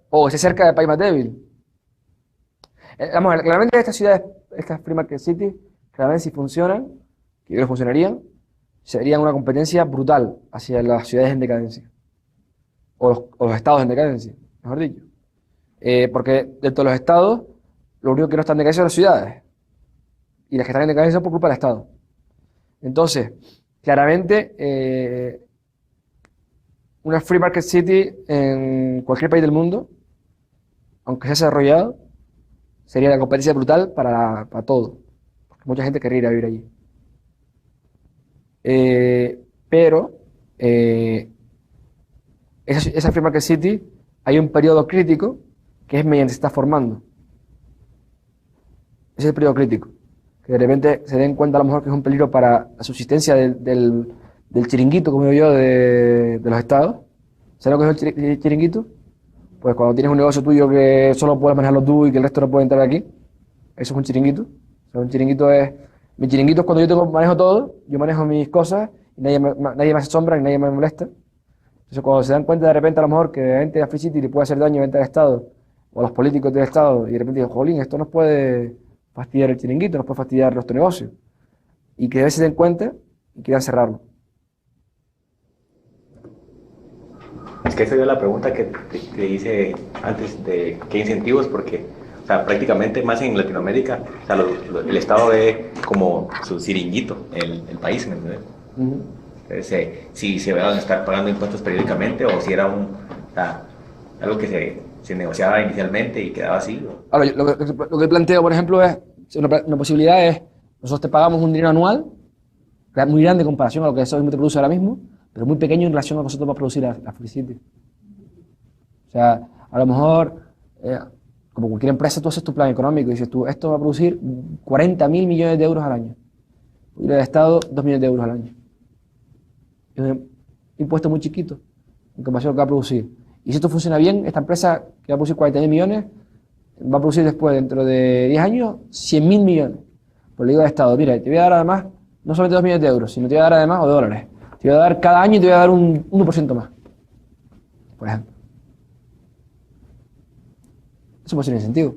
O esté cerca del país más débil. Vamos a ver, claramente estas ciudades, estas free market cities, claramente si funcionan, que yo creo que funcionarían, serían una competencia brutal hacia las ciudades en decadencia. O los estados en decadencia, mejor dicho. Porque dentro de los estados, lo único que no están en decadencia son las ciudades. Y las que están en decadencia son por culpa del estado. Entonces, claramente, una free market city en cualquier país del mundo, aunque sea desarrollado, sería la competencia brutal para todo. Porque mucha gente querría ir a vivir allí. Pero esa free market city, hay un periodo crítico que es mediante se está formando. Ese es el periodo crítico. Que de repente se den cuenta a lo mejor que es un peligro para la subsistencia del chiringuito, como digo yo, de los estados. ¿Sabes lo que es el chiringuito? Pues cuando tienes un negocio tuyo que solo puedes manejarlo tú y que el resto no puede entrar aquí, eso es un chiringuito. O sea, un chiringuito es... Mi chiringuito es cuando yo manejo todo, yo manejo mis cosas, y nadie me hace sombra y nadie me molesta. Entonces cuando se dan cuenta de repente a lo mejor que de repente a Free City le puede hacer daño a al Estado, o a los políticos del Estado, y de repente dicen, jolín, esto nos puede fastidiar el chiringuito, nos puede fastidiar nuestro negocio. Y que a veces se den cuenta y quieran cerrarlo.
Es que esa es la pregunta que te hice antes de qué incentivos, porque o sea, prácticamente más en Latinoamérica, o sea, el Estado ve como su chiringuito el país, ¿me entiendes? Entonces, si se van a estar pagando impuestos periódicamente o si era o sea, algo que se negociaba inicialmente y quedaba así.
Ahora, lo que planteo, por ejemplo, es una posibilidad es, nosotros te pagamos un dinero anual, muy grande en comparación a lo que eso mismo te produce ahora mismo, pero muy pequeño en relación a lo que nosotros va a producir la Free City. O sea, a lo mejor, como cualquier empresa, tú haces tu plan económico y dices tú, esto va a producir 40.000 millones de euros al año. Y el Estado, 2 millones de euros al año. Es un impuesto muy chiquito en comparación a lo que va a producir. Y si esto funciona bien, esta empresa que va a producir 40.000 millones, va a producir después, dentro de 10 años, 100.000 millones. Pues le digo al Estado, mira, te voy a dar además, no solamente 2 millones de euros, sino te voy a dar además, o de dólares, te voy a dar cada año y te voy a dar un 1% más, por ejemplo. Eso puede ser incentivo.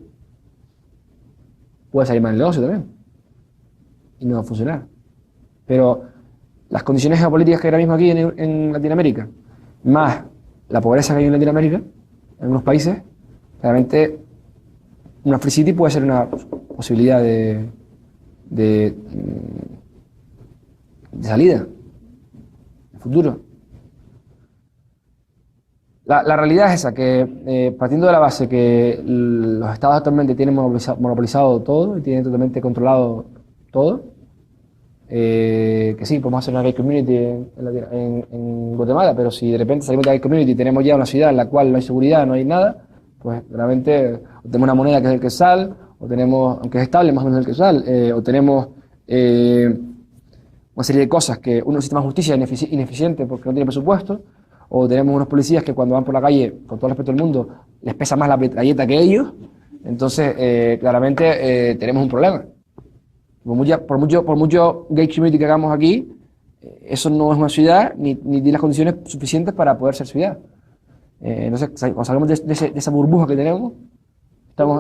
Puede salir mal el negocio también. Y no va a funcionar. Pero las condiciones geopolíticas que hay ahora mismo aquí en Latinoamérica, más la pobreza que hay en Latinoamérica, en algunos países, realmente una Free City puede ser una posibilidad de salida, de futuro. La realidad es esa, que partiendo de la base que los estados actualmente tienen monopolizado todo y tienen totalmente controlado todo, que sí, podemos hacer una gay community en Guatemala, pero si de repente salimos de la gay community y tenemos ya una ciudad en la cual no hay seguridad, no hay nada, pues realmente o tenemos una moneda que es el quetzal, o tenemos, aunque es estable, más o menos el quetzal, o tenemos una serie de cosas que un sistema de justicia ineficiente porque no tiene presupuesto, o tenemos unos policías que cuando van por la calle, con todo el respeto del mundo, les pesa más la metralleta que ellos, entonces claramente tenemos un problema. Por mucho gay community que hagamos aquí, eso no es una ciudad ni tiene las condiciones suficientes para poder ser ciudad. Entonces, cuando salgamos de esa burbuja que tenemos,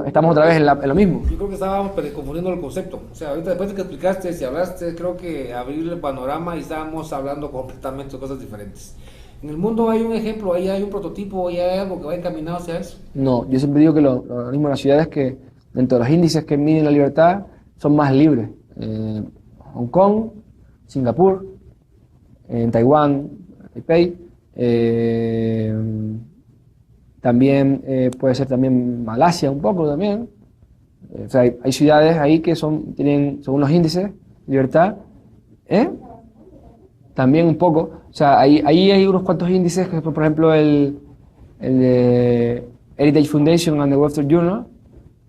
estamos otra vez en lo mismo.
Yo creo que estábamos confundiendo el concepto. O sea, ahorita después de que explicaste, si hablaste, creo que abrir el panorama y estábamos hablando completamente de cosas diferentes. En el mundo hay un ejemplo, ahí hay un prototipo, ahí hay algo que va encaminado hacia eso.
No, yo siempre digo que lo mismo en las ciudades que dentro de los índices que miden la libertad son más libres. Hong Kong, Singapur, en Taiwán, Taipei, también puede ser también Malasia un poco también. O sea, hay ciudades ahí que tienen, según los índices, libertad, también un poco. O sea, ahí hay unos cuantos índices, que por ejemplo el de Heritage Foundation and the Webster Journal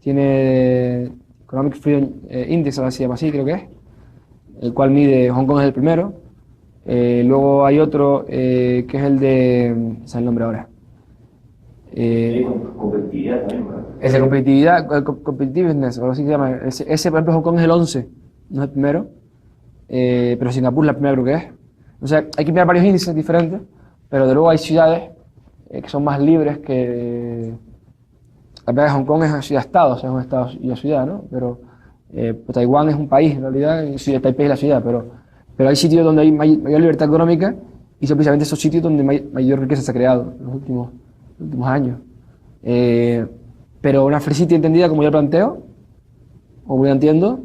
tiene Economic Freedom Index, ahora se llama así, creo que es, el cual mide, Hong Kong es el primero. Luego hay otro que es el de, no sé el nombre ahora.
Competitividad también, ¿verdad?
Esa competitividad, competitiveness, o algo así se llama. Ese, por ejemplo, Hong Kong es el 11, no es el primero, pero Singapur es la primera, creo que es. O sea, hay que mirar varios índices diferentes, pero de luego hay ciudades que son más libres que... La verdad, Hong Kong es una ciudad-estado, o sea, es un estado y una ciudad, ¿no? Pero pues Taiwán es un país, en realidad, y Taipei es la ciudad, pero hay sitios donde hay mayor libertad económica y son precisamente esos sitios donde mayor riqueza se ha creado en los últimos años. Pero una Free City entendida como yo planteo, o como yo entiendo,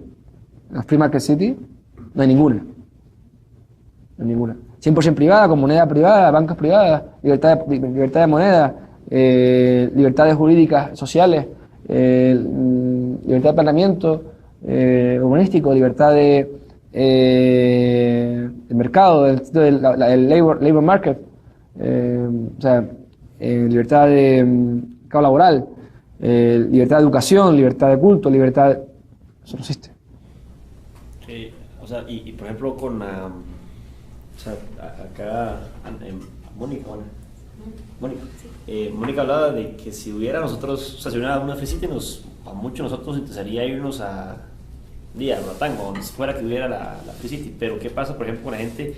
una Free Market City, no hay ninguna. No hay ninguna. 100% privada, con moneda privada, bancos privadas, libertad de moneda, libertades jurídicas, sociales, libertad de planeamiento urbanístico, libertad de mercado, el labor market, o sea, libertad de mercado laboral, libertad de educación, libertad de culto, libertad de... Eso no existe.
O sea, y por ejemplo con o sea, acá Mónica hablaba de que si hubiera nosotros, o sea, si hubiera una Free City, a muchos nosotros nos interesaría irnos a Roatán, o donde fuera que hubiera la Free City. Pero ¿qué pasa, por ejemplo, con la gente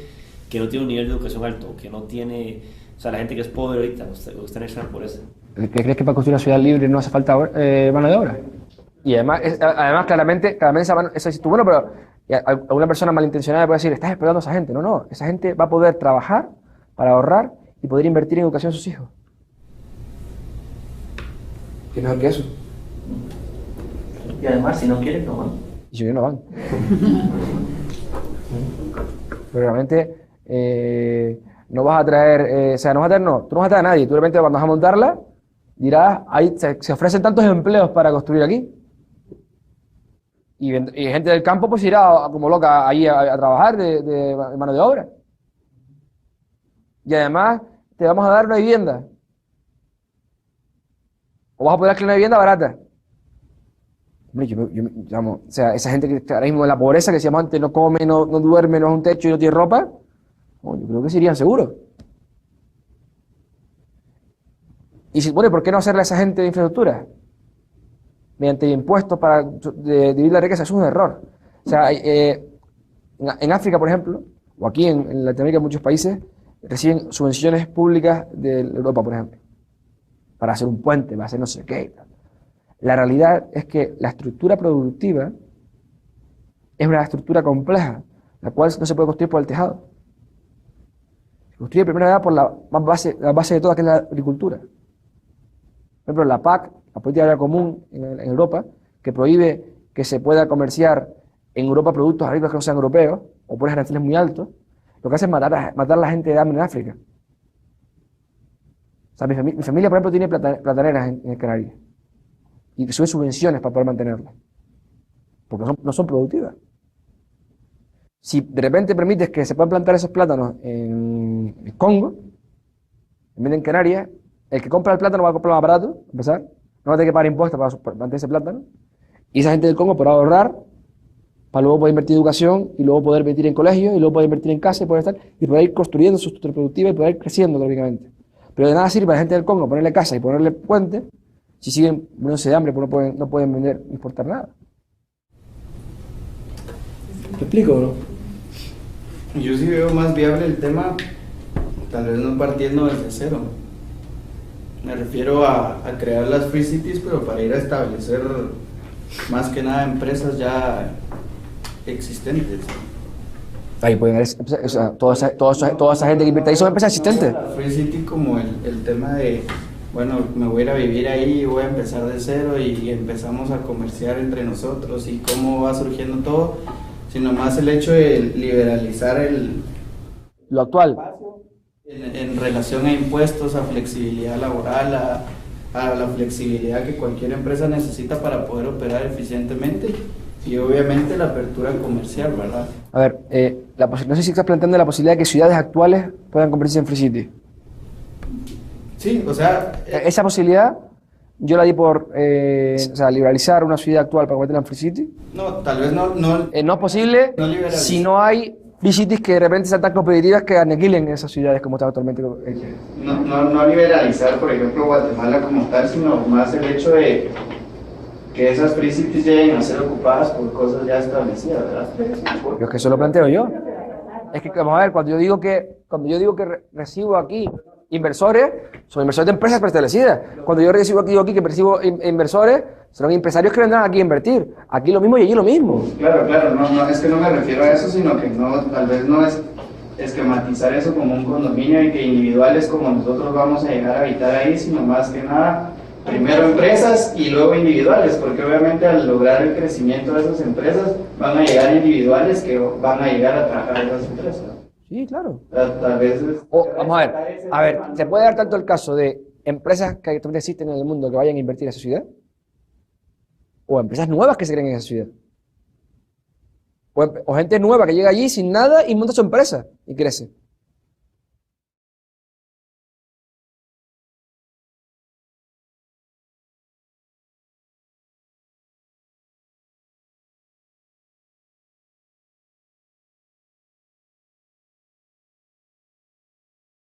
que no tiene un nivel de educación alto, que no tiene, o sea, la gente que es pobre ahorita, usted en extra pobreza?
¿Qué crees que para construir una ciudad libre no hace falta mano de obra? Y además claramente eso dices tú, bueno, pero alguna persona malintencionada puede decir, estás explotando a esa gente. No, esa gente va a poder trabajar para ahorrar y poder invertir en educación de sus hijos. ¿Qué mejor que eso?
Y además, si no quieren, no van.
Y si no van. Pero realmente no vas a traer, tú no vas a traer a nadie. Tú de repente cuando vas a montarla, dirás, ahí se ofrecen tantos empleos para construir aquí. Y gente del campo pues irá como loca ahí a trabajar de mano de obra. Y además te vamos a dar una vivienda. O vas a poder alquilar una vivienda barata. Hombre, o sea, esa gente que está ahora mismo en la pobreza, que decíamos antes, no come, no duerme, no es un techo y no tiene ropa, yo creo que se irían seguros. Y si, bueno, ¿por qué no hacerle a esa gente de infraestructura? Mediante impuestos para dividir la riqueza, eso es un error. O sea, en África, por ejemplo, o aquí en Latinoamérica, en muchos países, reciben subvenciones públicas de Europa, por ejemplo, para hacer un puente, para hacer no sé qué. La realidad es que la estructura productiva es una estructura compleja, la cual no se puede construir por el tejado. Se construye primero por la base de todas, que es la agricultura. Por ejemplo, la PAC, la Política Agraria Común en Europa, que prohíbe que se pueda comerciar en Europa productos agrícolas que no sean europeos, o pones aranceles muy altos, lo que hace es matar a la gente de hambre en África. O sea, mi familia, por ejemplo, tiene plataneras en Canarias. Y que suben subvenciones para poder mantenerlas. Porque no son productivas. Si de repente permites que se puedan plantar esos plátanos en el Congo, en vez de en Canarias, el que compra el plátano va a comprar más barato, a empezar, no va a tener que pagar impuestos para mantener ese plátano, y esa gente del Congo podrá ahorrar para luego poder invertir en educación, y luego poder invertir en colegios, y luego poder invertir en casa, y poder ir construyendo su estructura productiva y poder ir creciendo, lógicamente. Pero de nada sirve a la gente del Congo ponerle casa y ponerle puente, si siguen muriéndose de hambre, pues no pueden vender, importar nada. ¿Te explico, no?
Yo sí veo más viable el tema, tal vez no partiendo desde cero. Me refiero a crear las Free Cities, pero para ir a establecer más que nada empresas ya existentes.
Ahí pueden haber, o sea, toda esa gente que invierte ahí son empresas existentes.
La Free City como el tema de, bueno, me voy a ir a vivir ahí, voy a empezar de cero y empezamos a comerciar entre nosotros y cómo va surgiendo todo, sino más el hecho de liberalizar
lo actual
en relación a impuestos, a flexibilidad laboral, a la flexibilidad que cualquier empresa necesita para poder operar eficientemente y obviamente la apertura comercial, ¿verdad?
A ver, no sé si estás planteando la posibilidad de que ciudades actuales puedan convertirse en Free City.
Sí, o sea...
Esa posibilidad yo la di por liberalizar una ciudad actual para convertirla en Free City.
No, tal vez no
es posible si no hay Free Cities que de repente sean tan competitivas que aniquilen esas ciudades como están actualmente.
No liberalizar, por ejemplo, Guatemala como tal, sino más el hecho de que esas Free Cities lleguen a ser ocupadas por cosas ya establecidas, ¿verdad?
Pero es que eso lo planteo yo. Es que, vamos a ver, cuando yo digo que recibo aquí inversores, son inversores de empresas preestablecidas. Cuando yo recibo aquí que recibo inversores, son empresarios que vendrán aquí a invertir. Aquí lo mismo y allí lo mismo.
Claro, no, es que no me refiero a eso, sino que tal vez no es esquematizar eso como un condominio y que individuales como nosotros vamos a llegar a habitar ahí, sino más que nada, primero empresas y luego individuales, porque obviamente al lograr el crecimiento de esas empresas van a llegar individuales que van a llegar a trabajar en esas empresas.
Sí, claro.
Tal vez
Vamos a ver, ¿se puede dar tanto el caso de empresas que actualmente existen en el mundo que vayan a invertir en esa ciudad? ¿O empresas nuevas que se creen en esa ciudad? O gente nueva que llega allí sin nada y monta su empresa y crece.